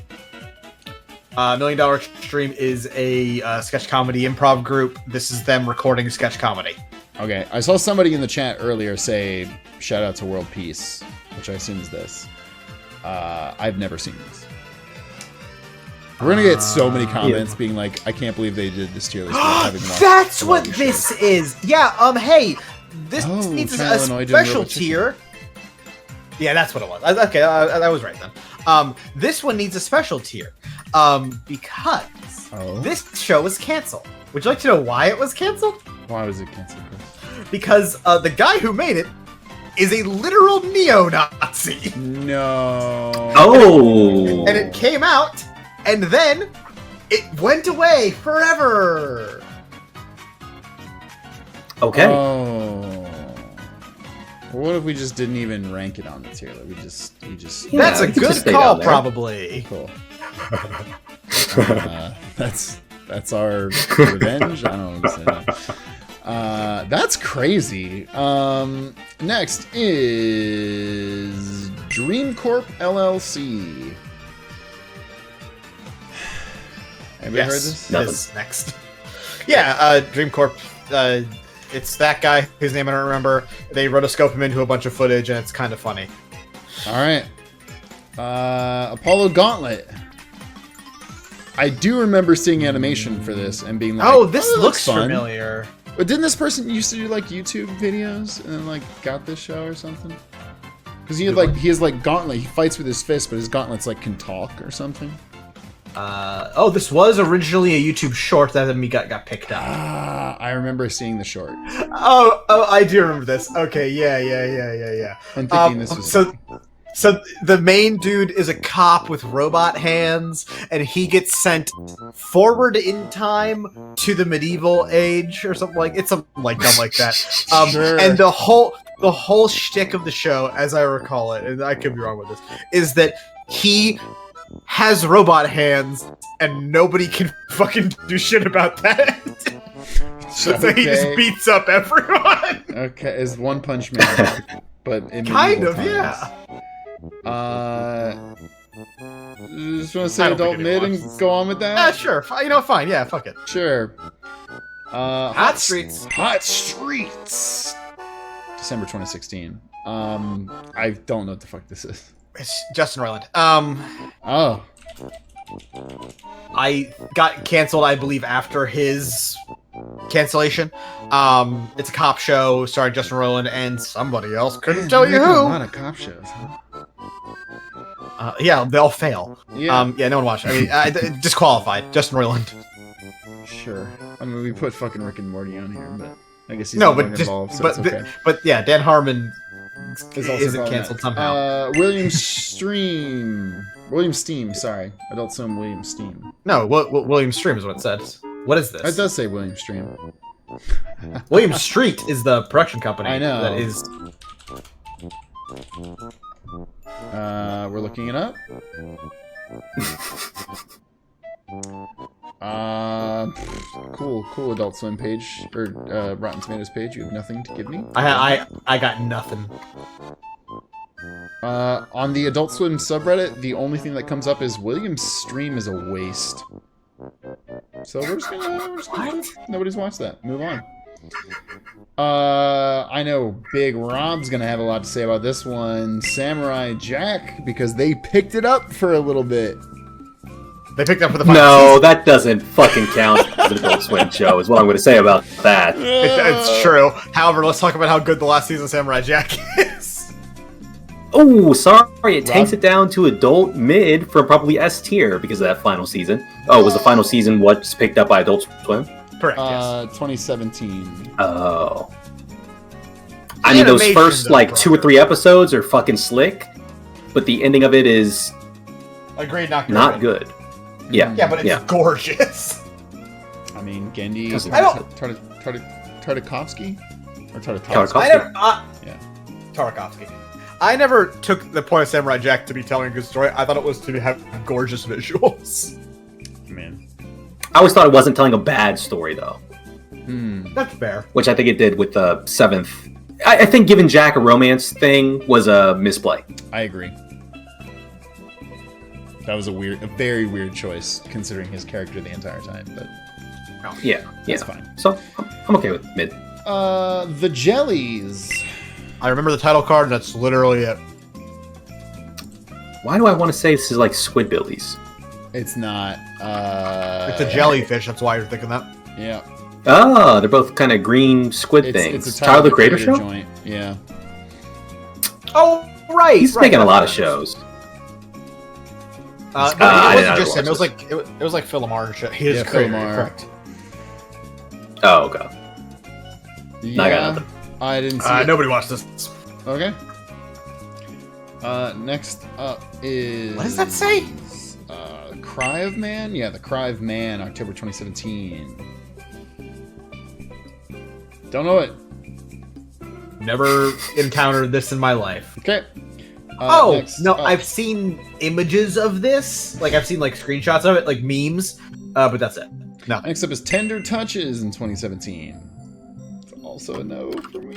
$1 Million Extreme is a sketch comedy improv group. This is them recording sketch comedy. Okay, I saw somebody in the chat earlier say, shout out to World Peace, which I assume is this. I've never seen this. We're gonna get so many comments being like, I can't believe they did this tier list. That's what this is! Yeah, hey, this needs a Illinois special tier. Yeah, that's what it was. Okay, I was right then. This one needs a special tier. Because this show was canceled. Would you like to know why it was canceled? Why was it canceled, Chris? Because the guy who made it is a literal neo-Nazi. No. Oh. And it came out, and then it went away forever. Okay. Oh. Well, what if we just didn't even rank it on the tier? Like we just. Yeah, That's a we could just good stay call, down there. probably. Cool. That's our revenge. I don't know what to say. That's crazy. Next is Dream Corp LLC. Anybody heard this? Nothing. This next. Yeah, Dream Corp. It's that guy whose name I don't remember. They rotoscope him into a bunch of footage, and it's kind of funny. All right. Apollo Gauntlet. I do remember seeing animation for this and being like, Oh, this that looks fun. familiar. But didn't this person used to do like YouTube videos and then like got this show or something? Because he has like Gauntlet. He fights with his fist, but his gauntlets like can talk or something. This was originally a YouTube short that then got picked up. I remember seeing the short Oh, I do remember this. Okay, yeah. and thinking this was So the main dude is a cop with robot hands, and he gets sent forward in time to the medieval age or something like it's something like dumb like that. Sure. And the whole shtick of the show, as I recall it, and I could be wrong with this, is that he has robot hands, and nobody can fucking do shit about that. So he just beats up everyone. Okay, is One Punch Man, but in Kind medieval of, times. yeah. You just want to say I don't adult think mid anyone and wants- go on with that? Sure. You know, fine. Yeah, fuck it. Sure. Hot Streets. Hot Streets. December 2016. I don't know what the fuck this is. It's Justin Roiland. Oh. I got canceled, I believe, after his cancellation. It's a cop show starring Justin Roiland and somebody else. Couldn't tell you A who. lot of cop shows, huh? Yeah, they'll fail. Yeah. Yeah, no one watched. I mean, disqualified. Justin Roiland. Sure. I mean, we put fucking Rick and Morty on here, but I guess he's No, no but longer just, involved, so but it's okay. but yeah, Dan Harmon Is also isn't called canceled that. somehow. William Steam, sorry. Adult Swim William Steam. No, William Stream is what it says. What is this? It does say William Stream. William Street is the production company. I know. That is. We're looking it up. Cool Adult Swim page or Rotten Tomatoes page. You have nothing to give me. I got nothing. On the Adult Swim subreddit, the only thing that comes up is William's stream is a waste. So we're just gonna nobody's watched that. Move on. I know Big Rob's gonna have a lot to say about this one. Samurai Jack, because they picked it up for a little bit. They picked up for the final No, season. that doesn't fucking count as an Adult Swim show, is what I'm going to say about that. It's true. However, let's talk about how good the last season of Samurai Jack is. Oh, sorry, it Rob? takes it down to adult mid from probably S tier because of that final season. Oh, was the final season what's picked up by Adult Swim? Correct. Yes. 2017. Oh. I mean, those Animation, first, though, like, bro. 2 or 3 episodes are fucking slick, but the ending of it is Agreed. Not good. not good. Yeah. Yeah, but it's gorgeous. I mean, Gendy. I don't- Tartakovsky? Or Tartakovsky? Tartakovsky. I never. Yeah. Tarkovsky. I never took the point of Samurai Jack to be telling a good story. I thought it was to have gorgeous visuals. Man. I always thought it wasn't telling a bad story, though. That's fair. which I think it did with the 7th. I think giving Jack a romance thing was a misplay. I agree. That was a very weird choice considering his character the entire time, but Yeah, that's fine. So I'm okay with mid. The jellies. I remember the title card, and that's literally it. Why do I want to say this is like Squidbillies? It's not. It's a jellyfish. That's why you're thinking that. Yeah. Oh, they're both kind of green squid things. It's a Tyler the Creator show? joint. Yeah. Oh, right. He's making a lot of shows. No, I it didn't wasn't just him. watch It was like Phil Lamar and shit. He is Phil creator, Lamar. correct. Oh, okay. Yeah. I got nothing. I didn't see it. Nobody watched this. Okay. Next up is... What does that say? Cry of Man? Yeah, The Cry of Man, October 2017. Don't know it. Never encountered this in my life. Okay. Next up. I've seen images of this. Like I've seen like screenshots of it, like memes. But that's it. No. Next up is Tender Touches in 2017. It's also a no for me.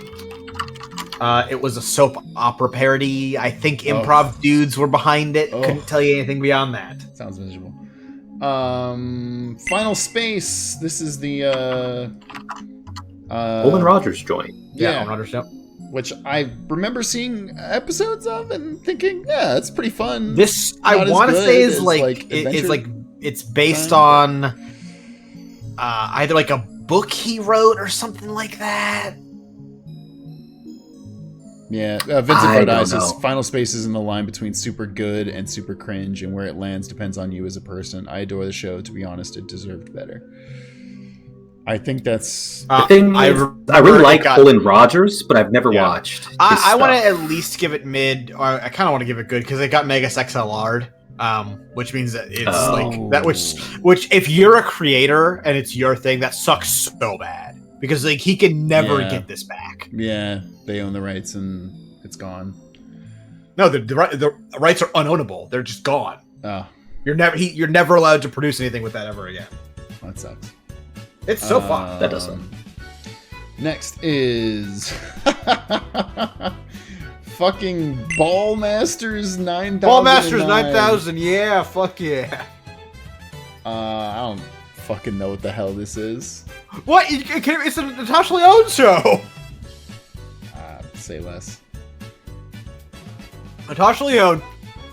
It was a soap opera parody. I think improv dudes were behind it. Oh. Couldn't tell you anything beyond that. Sounds miserable. Final Space. This is the Olin Rogers joint. Yeah, yeah, I don't understand. which I remember seeing episodes of and thinking, yeah, it's pretty fun. This Not I as want to good say as, is like Adventure it's like it's based Time, on either like a book he wrote or something like that. Yeah, Vincent I don't Price know. says Final Space is in the line between super good and super cringe, and where it lands depends on you as a person. I adore the show. To be honest, it deserved better. I think that's... The thing I is, remember I really it like got- Olin Rogers, but I've never Yeah. watched. his I want to stuff. at least give it mid, or I kind of want to give it good because it got Megas XLR'd, which means that it's Oh. like that. Which if you're a creator and it's your thing, that sucks so bad because like he can never Yeah. get this back. Yeah, they own the rights and it's gone. No, the rights are unownable. They're just gone. Oh, You're never allowed to produce anything with that ever again. that sucks. It's so fun. That does suck. Next is fucking Ballmasters 9000. Ballmasters 9000. Yeah, fuck yeah. I don't fucking know what the hell this is. What? It's a Natasha Lyonne show. Say less. Natasha Lyonne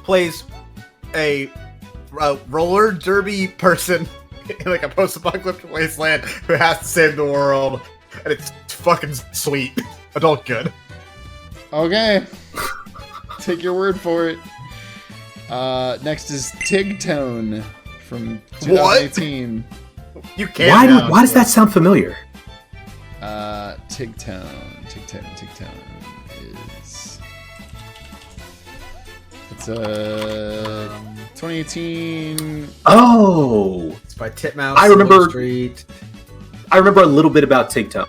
plays a roller derby person in like a post-apocalyptic wasteland who has to save the world, and it's fucking sweet. Adult good. Okay. Take your word for it. Next is Tigtone from 2018. You can't. Why does that sound familiar? Tigtone is... It's a 2018... Oh, It's by Titmouse. I remember- Little Street. I remember a little bit about Tigtone.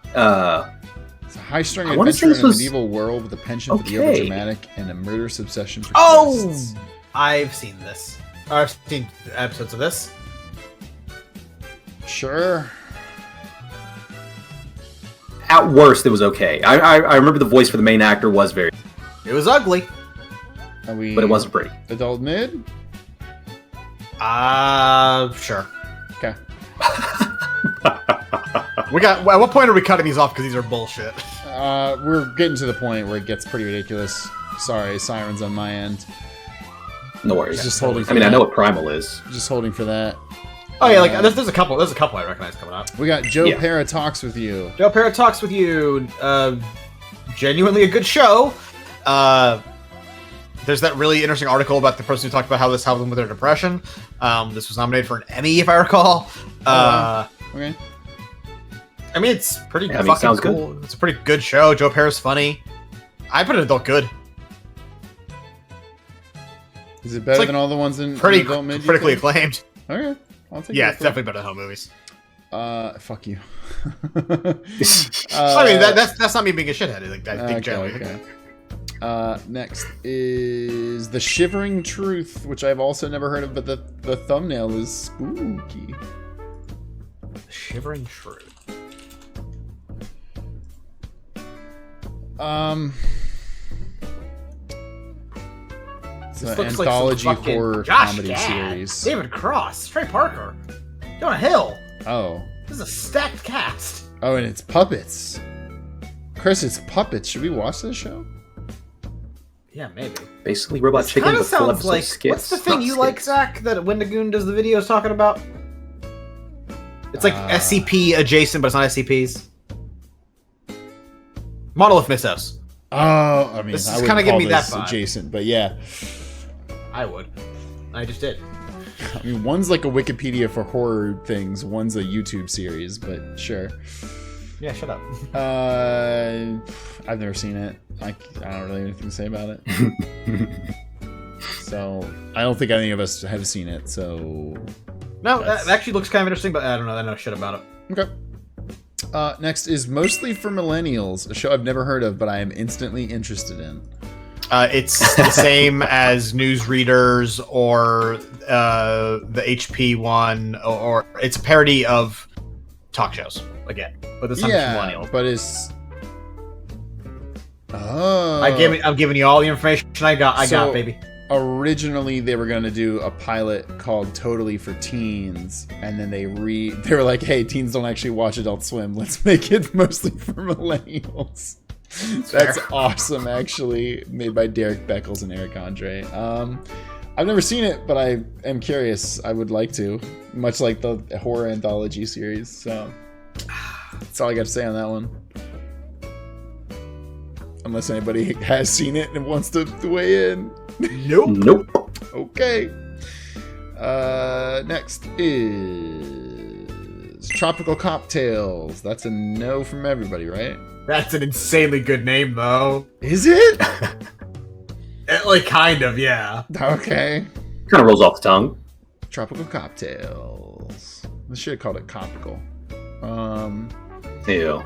It's a high-strung I wanna adventure say in this a was- medieval world with a penchant for the Okay. overdramatic and a murderous obsession for Oh, twists. I've seen this. I've seen episodes of this. Sure. At worst, it was okay. I remember the voice for the main actor was very, It was ugly. Are we but it wasn't pretty. adult mid? Sure. Okay. At what point are we cutting these off because these are bullshit? We're getting to the point where it gets pretty ridiculous. Sorry, sirens on my end. No worries. Just holding for I mean, I that. know what Primal is. Just holding for that. Oh yeah, like there's a couple I recognize coming up. We got Joe Yeah. Para Talks with You. Joe Parrott Talks with You. Genuinely a good show. There's that really interesting article about the person who talked about how this helped them with their depression. This was nominated for an Emmy, if I recall. Okay. I mean, it's pretty Yeah, I mean, fucking sounds cool. It's a pretty good show. Joe Parrot's funny. I put it adult good. Is it better like than all the ones in Pretty adult mid? you critically think? acclaimed. Okay. I'll take Yeah, it it's for definitely better than home movies. Fuck you. I mean, that's not me being a shithead. Like, I think generally. Okay. Next is The Shivering Truth, which I've also never heard of, but the thumbnail is spooky. Shivering Truth. It's This an looks like anthology some fucking horror Josh comedy Gad, series. David Cross, Trey Parker, Jonah Hill. Oh. This is a stacked cast. Oh, and it's puppets. Chris, it's puppets. Should we watch this show? Yeah, maybe. Basically, Robot This Chicken, kind but of full sounds episode like skits. what's the thing not you like, skits. Zach? That Wendigoon does the videos talking about. It's like SCP adjacent, but it's not SCPs. Monolith Mythos. Oh, I mean, This is I would kinda call giving me that this vibe. adjacent, but yeah. I would. I just did. I mean, one's like a Wikipedia for horror things, one's a YouTube series, but sure. Yeah, shut up. I've never seen it. I don't really have anything to say about it. So, I don't think any of us have seen it, so... No, That's- that actually looks kind of interesting, but I don't know. I know shit about it. Okay. Next is Mostly for Millennials, a show I've never heard of, but I am instantly interested in. It's the same as Newsreaders or the HP one, or it's a parody of talk shows again, but this time it's millennial. But it's... Oh. I'm giving you all the information I got, baby. Originally, they were going to do a pilot called Totally for Teens, and then they were like, hey, teens don't actually watch Adult Swim. Let's make it mostly for millennials. That's awesome, actually. Made by Derek Beckles and Eric Andre. I've never seen it, but I am curious. I would like to, much like the horror anthology series. So that's all I got to say on that one. Unless anybody has seen it and wants to weigh in. Nope. Okay. Next is Tropical Cocktails. That's a no from everybody, right? That's an insanely good name, though. Is it? Like, kind of, yeah. Okay. Kind of rolls off the tongue. Tropical Cocktails. They should have called it Copical. Ew.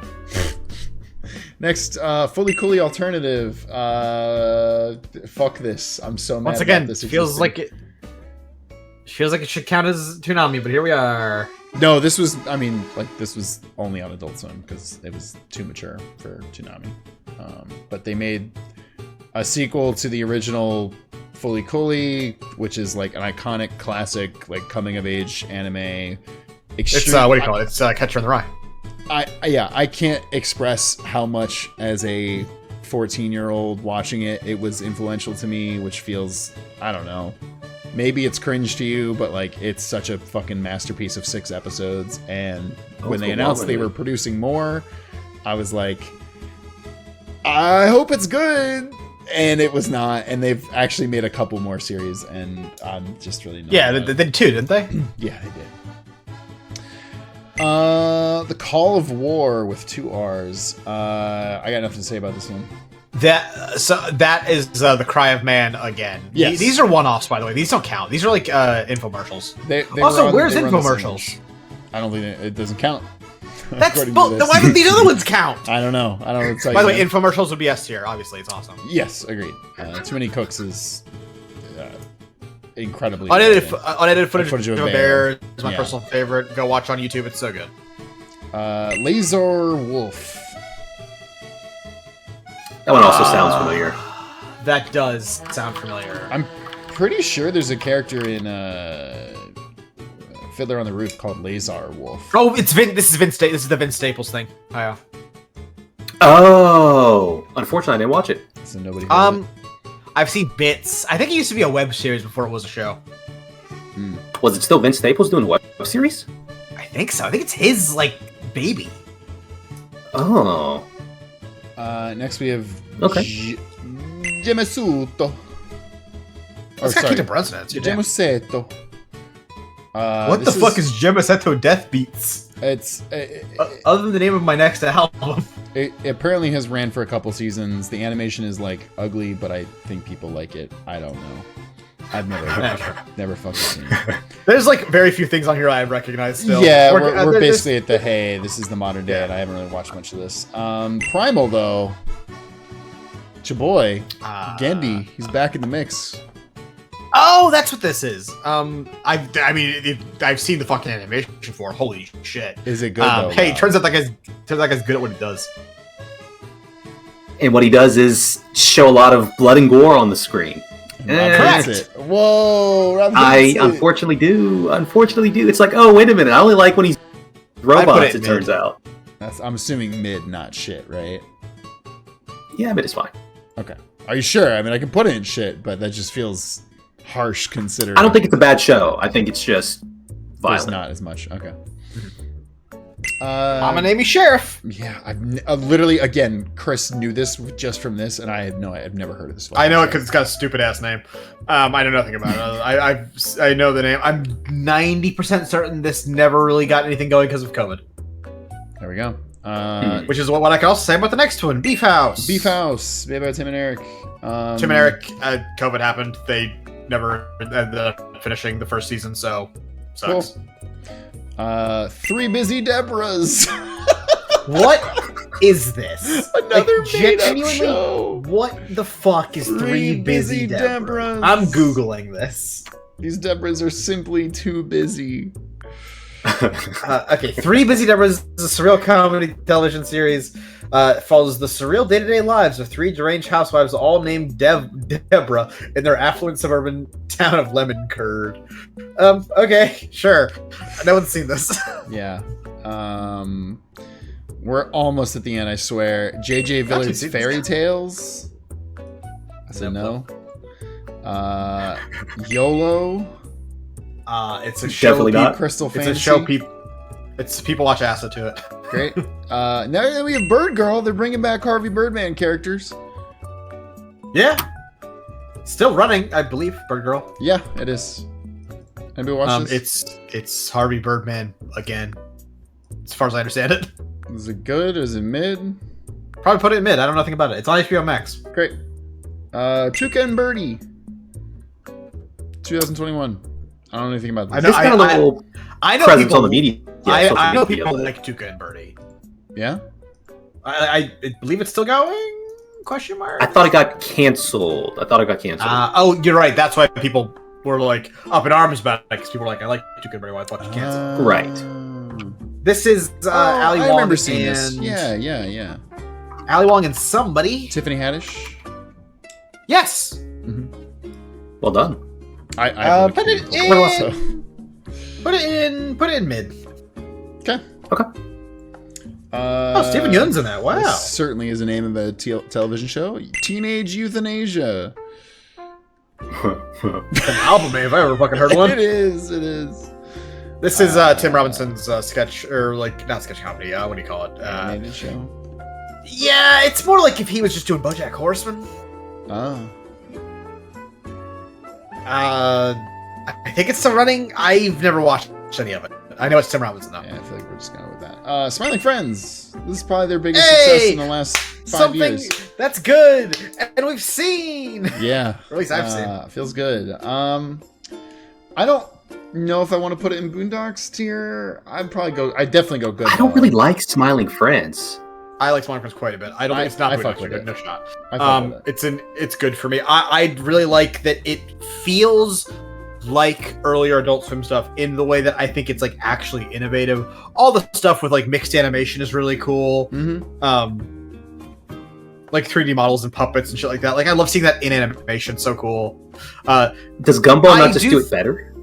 Next, Fully Coolly Alternative. Fuck this. I'm so mad Once again, about this. feels like it should count as Toonami, but here we are. No, this was only on Adult Swim because it was too mature for Toonami. But they made a sequel to the original Fully Coolly, which is like an iconic classic, like coming of age anime. It's what do you call it? It's Catcher in the Rye. I can't express how much as a 14-year-old watching it was influential to me, which feels, I don't know, maybe it's cringe to you, but like it's such a fucking masterpiece of 6 episodes. And when they announced they were producing more, I was like, I hope it's good. And it was not. And they've actually made a couple more series, and I'm just really not. Yeah, they did too, didn't they? Yeah, they did. The Call of War with 2 R's. I got nothing to say about this one. That is the Cry of Man again. Yes. These are one-offs, by the way. These don't count. These are like infomercials. They Also, were where's they were on the same infomercials? page. I don't think it doesn't count. That's according to this. why don't these other ones count? I don't know. I don't know what to tell By the you, way, man. infomercials would be S tier. Obviously, it's awesome. Yes, agreed. Too Many Cooks is incredibly Unedited footage of a bear is my Yeah. personal favorite. Go watch on YouTube. It's so good. Laser Wolf. That one also sounds familiar. That does sound familiar. I'm pretty sure there's a character in Fiddler on the Roof called Lazar Wolf. Oh, it's Vin. This is the Vince Staples thing. Oh, yeah. Oh, unfortunately, I didn't watch it. So nobody. Heard it. I've seen bits. I think it used to be a web series before it was a show. Was it still Vince Staples doing a web series? I think so. I think it's his baby. Oh, Next we have Okay. Gemesuto. Let's got kicked to president. Gemuseto. What the fuck is Gemuseto Death Beats? It's Other than the name of my next album. it apparently has ran for a couple seasons. The animation is ugly, but I think people like it. I don't know. I've never fucking seen it. There's very few things on here I recognize still. Yeah, we're basically at the hey, this is the modern day, and I haven't really watched much of this. Primal though, it's your boy Gendy. He's back in the mix. Oh, that's what this is. I've seen the fucking animation for. Holy shit! Is it good? Though, hey, turns out that guy's good at what he does. And what he does is show a lot of blood and gore on the screen. Correct. It. Whoa! Unfortunately do. It's like, oh, wait a minute. I only like when he's robots. It turns out. I'm assuming mid, not shit, right? Yeah, but it's fine. Okay. Are you sure? I mean, I can put it in shit, but that just feels harsh considering. I don't think it's a bad show. I think it's just violent. There's not as much. Okay. Mama name me Sheriff. Yeah, I've literally, again, Chris knew this just from this, and I've never heard of this. I know it because it's got a stupid ass name. I know nothing about it. I know the name. I'm 90% certain this never really got anything going because of COVID. There we go. Which is what I can also say about the next one, Beef House. Beef House, made by Tim and Eric. Tim and Eric, COVID happened. They never ended up finishing the first season, so sucks. Cool. Three Busy Deborahs. What is this? Another made-up show. What the fuck is Three Busy Deborahs? I'm Googling this. These Deborahs are simply too busy. Okay, Three Busy Deborahs is a surreal comedy television series. Follows the surreal day-to-day lives of three deranged housewives, all named Deborah, in their affluent suburban town of Lemon Curd. Okay, sure. No one's seen this. Yeah. We're almost at the end, I swear. JJ Villard's Fairy Tales. I said no. YOLO. It's a show. Definitely not. Crystal Fantasy. It's a show. People watch acid to it. Great. Now we have Bird Girl. They're bringing back Harvey Birdman characters. Yeah. Still running, I believe. Bird Girl. Yeah, it is. Anybody watch this? It's Harvey Birdman again, as far as I understand it. Is it good? Is it mid? Probably put it in mid. I don't know nothing about it. It's on HBO Max. Great. Tuca and Birdie. 2021. I don't know anything about this. This kind of little I know presence people on the media. I know people that like Tuca and Birdie. Yeah? I believe it's still going? Question mark? I thought it got canceled. Oh, you're right. That's why people were like up in arms about it, because people were like, I like Tuca and Birdie. Why the fuck you cancel? Right. This is Ali Wong. I remember seeing this. Yeah. Ali Wong and somebody. Tiffany Haddish. Yes. Mm-hmm. Well done. I put it in. Put it in mid. Okay. Stephen Yeun's in that. Wow. This certainly is the name of a television show. Teenage Euthanasia. An album name if I ever fucking heard one. It is. This is Tim Robinson's sketch, or like not sketch comedy. What do you call it? Animated show. Yeah, it's more like if he was just doing BoJack Horseman. Oh. I think it's still running. I've never watched any of it. I know it's Tim Robinson though. Yeah, I feel like we're just going with that. Smiling Friends. This is probably their biggest success in the last 5 years. That's good, and we've seen. Yeah, or at least I've seen. Feels good. I don't know if I want to put it in Boondocks tier. I'd definitely go good. I don't really like Smiling Friends. I like Smiling Friends quite a bit. I don't think it's not fuck with good. it. No shot. It's good for me. I really like that it feels like earlier Adult Swim stuff in the way that I think it's like actually innovative. All the stuff with like mixed animation is really cool. Mm-hmm. Like 3D models and puppets and shit like that. Like I love seeing that in animation. So cool. Does Gumball not just do it better?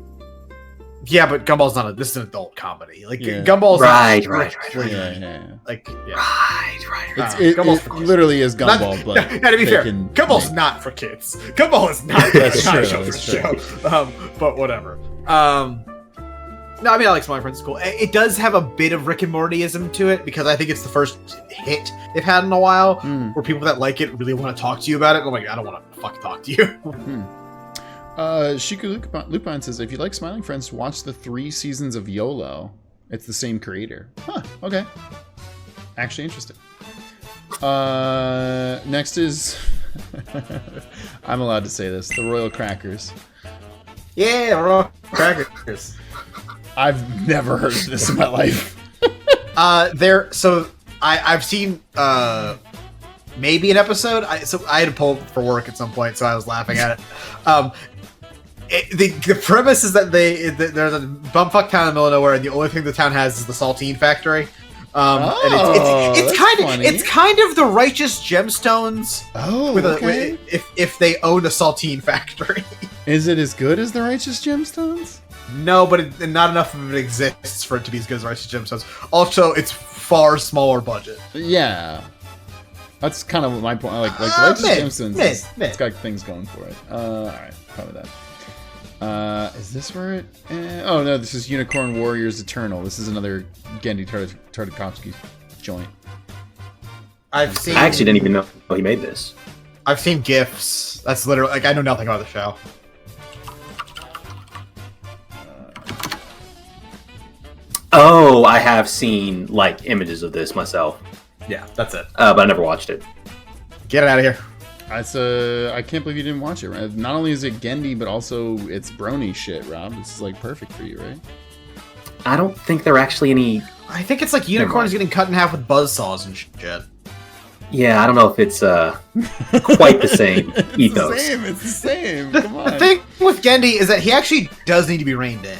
Yeah, but Gumball's not this is an adult comedy. Like Yeah. Gumball's Right. Yeah. Like yeah. Right. It Gumball's literally is Gumball, but now, to be fair, can Gumball's make- not for kids. Gumball is not. That's not a true, show for that's show. But whatever. No, I mean I like Smiling Friends. It's cool. It does have a bit of Rick and Mortyism to it because I think it's the first hit they've had in a while where people that like it really want to talk to you about it. I'm like, I don't want to fucking talk to you. Shiku Lupine says, if you like Smiling Friends, watch the 3 seasons of YOLO. It's the same creator. Huh, okay. Actually interesting. Next is... I'm allowed to say this. The Royal Crackers. Yeah, Royal Crackers. I've never heard of this in my life. I've seen maybe an episode. I had to pull for work at some point, so I was laughing at it. The premise is that there's a bumfuck town in the middle of nowhere, and the only thing the town has is the saltine factory. And it's kind of the righteous gemstones. Oh, okay. If they own a saltine factory. Is it as good as the Righteous Gemstones? No, but not enough of it exists for it to be as good as righteous gemstones. Also, it's far smaller budget. Yeah. That's kind of my point. Like Righteous Gemstones, mid. it's got things going for it. Alright, fine with that. Is this where it... oh, no, this is Unicorn Warriors Eternal. This is another Genndy Tartakovsky joint. I actually didn't even know he made this. I've seen GIFs. That's literally... Like, I know nothing about the show. Oh, I have seen, like, images of this myself. Yeah, that's it. But I never watched it. Get it out of here. I can't believe you didn't watch it, right? Not only is it Genndy, but also it's brony shit, Rob. This is, like, perfect for you, right? I don't think there are actually any... I think it's like unicorns getting cut in half with buzzsaws and shit. Yeah, I don't know if it's quite the same ethos. It's the same. Come on. The thing with Genndy is that he actually does need to be reined in.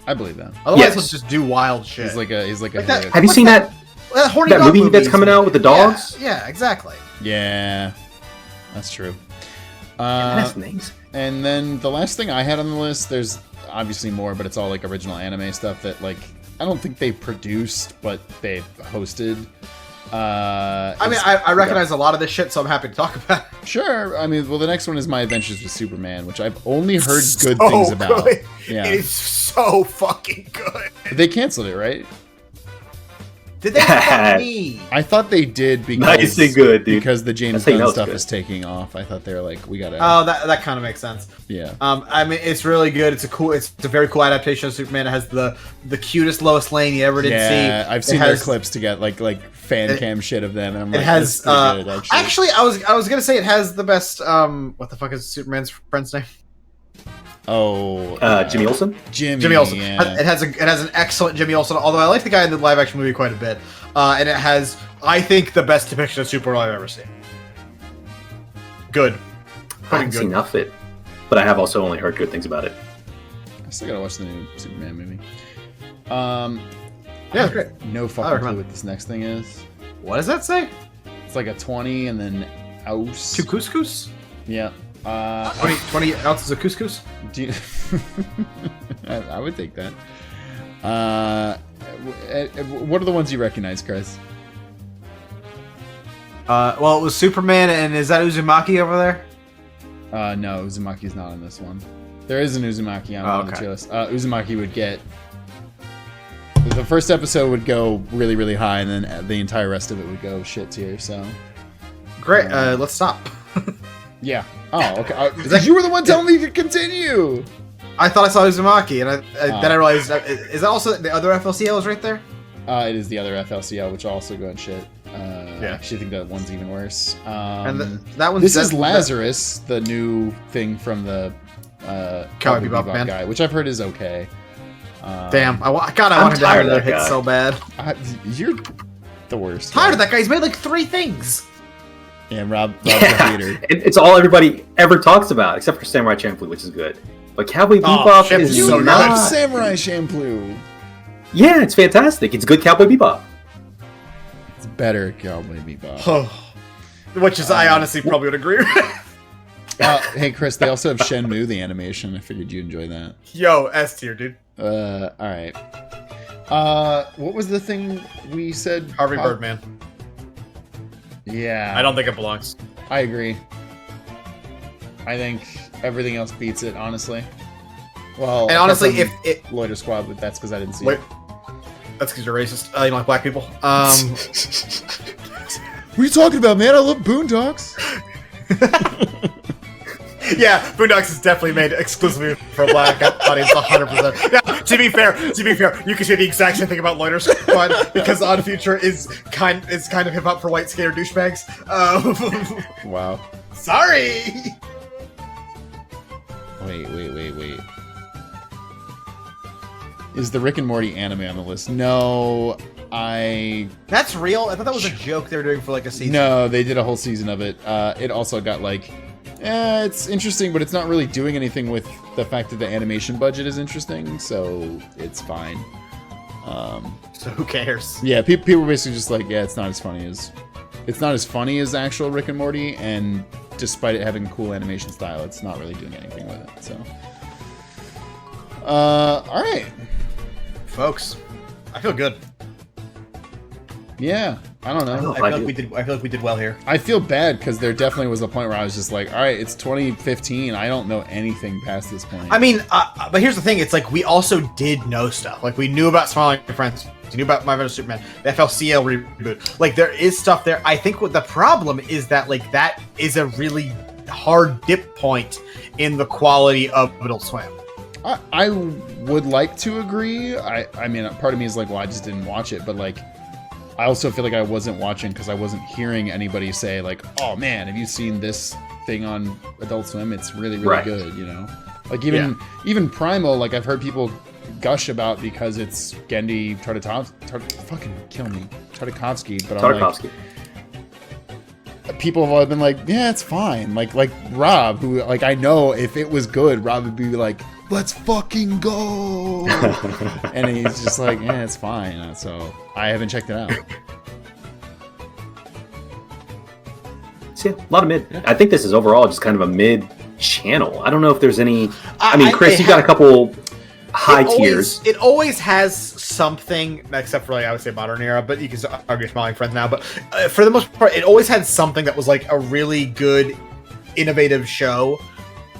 I believe that. Otherwise, Yes. let's just do wild shit. He's like a that- Have you seen that Horny that dog movie that's movies. coming out with the dogs? Yeah, exactly. Yeah, that's true. That's names. And then the last thing I had on the list, there's obviously more, but it's all like original anime stuff that like I don't think they produced, but they hosted. I recognize a lot of this shit, so I'm happy to talk about it. Sure. I mean, well, the next one is My Adventures with Superman, which I've only heard good things about. Good. Yeah, It's so fucking good. they canceled it, right? Did they fuck me? I thought they did because Nice and good, dude. because the James That's how you know Gunn it's stuff good. is taking off. I thought they were like, we gotta. Oh, that kind of makes sense. Yeah. I mean, it's really good. It's a very cool adaptation of Superman. It has the cutest Lois Lane you ever did see. Yeah, I've seen their clips to get like fan cam shit of them, and I'm like, It has that's pretty good, actually, I was gonna say it has the best. What the fuck is Superman's friend's name? Oh, Jimmy Olsen? Jimmy Olsen. Yeah. It has an excellent Jimmy Olsen. Although I like the guy in the live action movie quite a bit, and it has, I think, the best depiction of Superman I've ever seen. Good. I haven't seen enough of it, but I have also only heard good things about it. I still gotta watch the new Superman movie. Yeah, great. No fucking clue what this next thing is. What does that say? It's like a 20 and then ounce. 2 couscous? Yeah. 20 ounces of couscous? Do you... I would take that. What are the ones you recognize, Chris? Well, it was Superman, and is that Uzumaki over there? No, Uzumaki's not on this one. There is an Uzumaki on one of the tier list. Uzumaki would get... The first episode would go really, really high, and then the entire rest of it would go shit tier, so... Great, let's stop. Yeah. Oh, okay. Because you were the one telling me to continue! I thought I saw Uzumaki, and then I realized... is that also the other FLCL is right there? It is the other FLCL, which will also go in shit. Yeah. I actually think that one's even worse. And that one's... This is Lazarus, the new thing from the Cowboy Bebop band, guy, which I've heard is okay. Damn, I wanted to have another hit so bad. You're the worst. Tired of that guy. He's made like 3 things. Yeah, Rob's the hater. It's all everybody ever talks about, except for Samurai Champloo, which is good. But Cowboy Bebop is You so love good. Samurai Champloo. Yeah, it's fantastic. It's good Cowboy Bebop. It's better Cowboy Bebop. Which is, I honestly probably would agree with. Hey, Chris, they also have Shenmue, the animation. I figured you'd enjoy that. Yo, S tier, dude. Alright. What was the thing we said? Harvey Birdman. Yeah. I don't think it belongs. I agree. I think everything else beats it, honestly. Well, And honestly, apart if from it... Loiter Squad, but that's because I didn't see Wait. it. That's because you're racist. You don't like black people. What are you talking about, man? I love Boondocks. Yeah, Boondocks is definitely made exclusively for a black audience, 100%. Yeah, to be fair, you can say the exact same thing about Loiter Squad because Odd Future is kind of hip hop for white skater douchebags. Wow. Sorry. Wait. Is the Rick and Morty anime on the list? No, That's real? I thought that was a joke they were doing for like a season. No, they did a whole season of it. It also got like It's interesting, but it's not really doing anything with the fact that the animation budget is interesting, so it's fine. So who cares? Yeah, people are basically just like, yeah, it's not as funny as actual Rick and Morty, and despite it having a cool animation style, it's not really doing anything with it. So, all right, folks, I feel good. Yeah, I don't know. I feel like we did well here. I feel bad because there definitely was a point where I was just like, all right, it's 2015. I don't know anything past this point. I mean, but here's the thing. It's like we also did know stuff. Like we knew about Smiling Friends. We knew about My Brother Superman, the FLCL reboot. Like there is stuff there. I think what the problem is that like that is a really hard dip point in the quality of Adult Swim. I would like to agree. I mean, part of me is like, well, I just didn't watch it, but like, I also feel like I wasn't watching because I wasn't hearing anybody say like, "Oh man, have you seen this thing on Adult Swim? It's really, really good." You know, like even Primal. Like I've heard people gush about because it's Gendy fucking kill me, Tartakovsky. But Tartakovsky. People have always been like, "Yeah, it's fine." Like Rob, who like I know if it was good, Rob would be like, "Let's fucking go," and he's just like, "Yeah, it's fine." So I haven't checked it out. See, a lot of mid. I think this is overall just kind of a mid channel. I don't know if there's any. I mean, Chris, you got a couple high tiers. It always has something, except for like I would say modern era, but you can argue Smiling Friends now. But for the most part, it always had something that was like a really good, innovative show.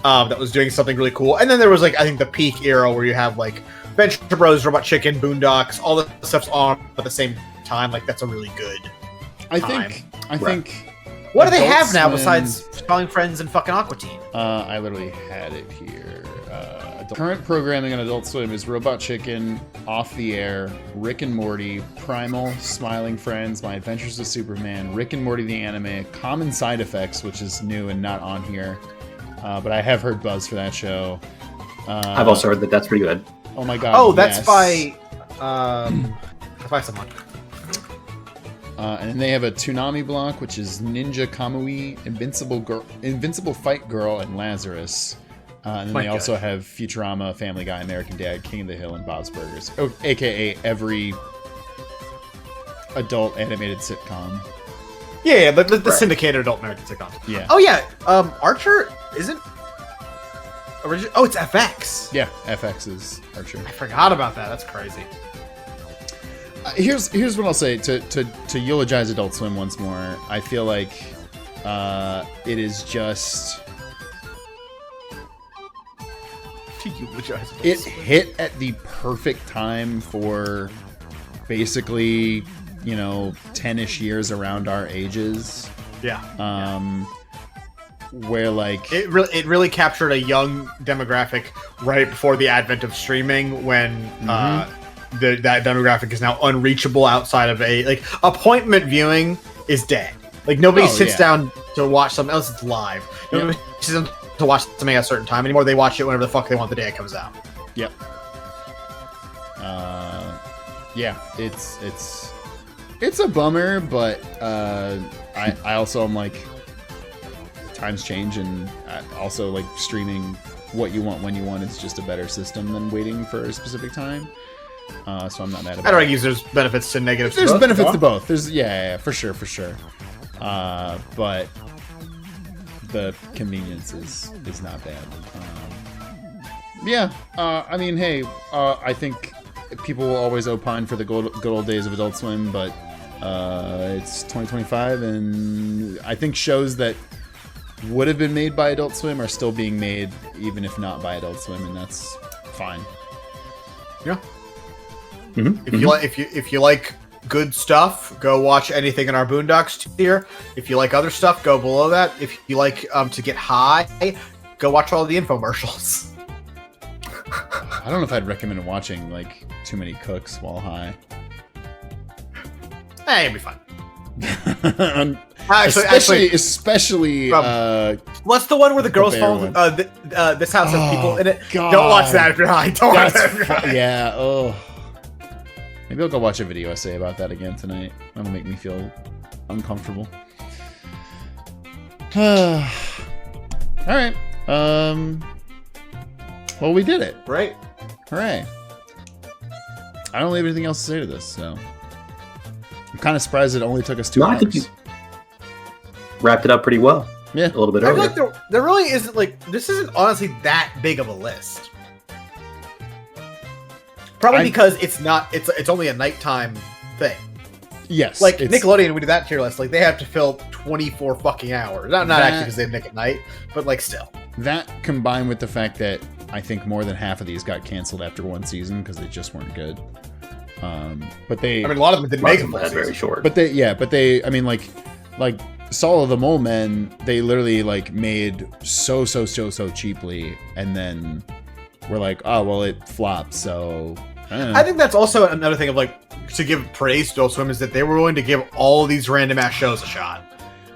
That was doing something really cool. And then there was like, I think the peak era where you have like Venture Bros, Robot Chicken, Boondocks, all the stuff's on at the same time. Like that's a really good time. I think what do they have now besides Smiling Friends and fucking Aqua Teen? I literally had it here. Current programming on Adult Swim is Robot Chicken, Off the Air, Rick and Morty, Primal, Smiling Friends, My Adventures with Superman, Rick and Morty the Anime, Common Side Effects, which is new and not on here. But I have heard buzz for that show. I've also heard that that's pretty good. Oh my god! Oh, that's by someone. And then they have a Toonami block, which is Ninja Kamui, Invincible Fight Girl, and Lazarus. And then they also have Futurama, Family Guy, American Dad, King of the Hill, and Bob's Burgers. Oh, AKA every adult animated sitcom. Yeah, but the syndicated adult American sitcom. Yeah. Oh yeah, Archer isn't original. Oh, it's FX. Yeah, FX is Archer. I forgot about that. That's crazy. Here's what I'll say to eulogize Adult Swim once more. I feel like it is just it hit at the perfect time for basically 10-ish years around our ages. Yeah. Where like it really captured a young demographic right before the advent of streaming, when that demographic is now unreachable outside of appointment viewing is dead. Like nobody sits down to watch something else that's live. Nobody sits down to watch something at a certain time anymore. They watch it whenever the fuck they want the day it comes out. Yep. Yeah, it's a bummer, but I also am like, times change, and also like streaming what you want when you want is just a better system than waiting for a specific time. So I'm not mad about it. I don't argue there's benefits to negatives. There's benefits to both. There's for sure. But the convenience is not bad. I mean, hey, I think people will always opine for the good old days of Adult Swim, but it's 2025, and I think shows that would have been made by Adult Swim are still being made, even if not by Adult Swim, and that's fine. Yeah. If you like good stuff, go watch anything in our Boondocks tier. If you like other stuff, go below that. If you like to get high, go watch all the infomercials. I don't know if I'd recommend watching like too many cooks while high. Hey, it'll be fun. Especially what's the one where the girls fall? This house has people in it. God. Don't watch that if you're high. Don't watch that if you're high. Yeah. Oh. Maybe I'll go watch a video essay about that again tonight. That'll make me feel uncomfortable. All right. Well, we did it. Right. Hooray. I don't have anything else to say to this, so I'm kind of surprised it only took us 2 No, hours. I think you wrapped it up pretty well. Yeah. A little bit I feel earlier. like there really isn't this isn't honestly that big of a list. Probably because it's only a nighttime thing. Yes. Like it's- Nickelodeon, we did that tier list. Like they have to fill 24 fucking hours. Not actually because they make it night, but like still. That combined with the fact that I think more than half of these got canceled after one season because they just weren't good. But they, I mean, a lot of them didn't make it full That's very season. short. but they, I mean, like Saul of the Mole Men, they literally like made so cheaply, and then we're like, oh well, it flopped. So I think that's also another thing of like to give praise to Adult Swim is that they were willing to give all these random ass shows a shot.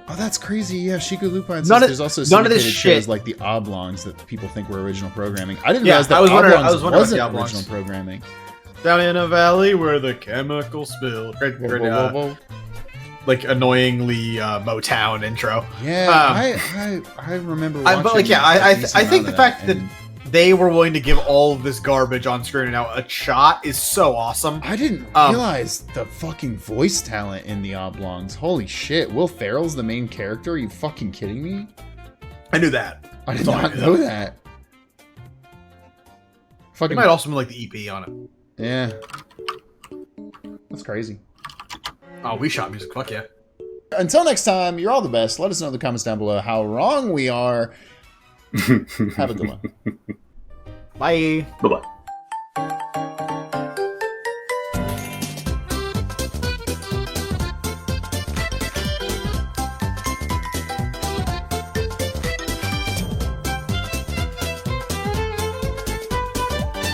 oh, that's crazy. Yeah, Shiku Lupin says None of- there's also none of this syndicated shit- shows like the Oblongs that people think were original programming. I didn't Yeah, realize that I was wondering Oblongs about the wasn't Oblongs. original programming. Down in a valley where the chemicals spill. Great, Whoa, whoa. like annoyingly Motown intro. Yeah, I remember. But like, watching yeah, a I decent think amount the of fact that and they were willing to give all of this garbage on screen now a shot is so awesome. I didn't realize the fucking voice talent in the Oblongs. Holy shit, Will Ferrell's the main character? Are you fucking kidding me? I knew that. I did That's all I not knew. know that. It Fucking might also be like the EP on it. yeah, that's crazy. Oh, we shot music. Fuck yeah. Until next time, you're all the best. Let us know in the comments down below how wrong we are. Have a good one. Bye. Bye-bye.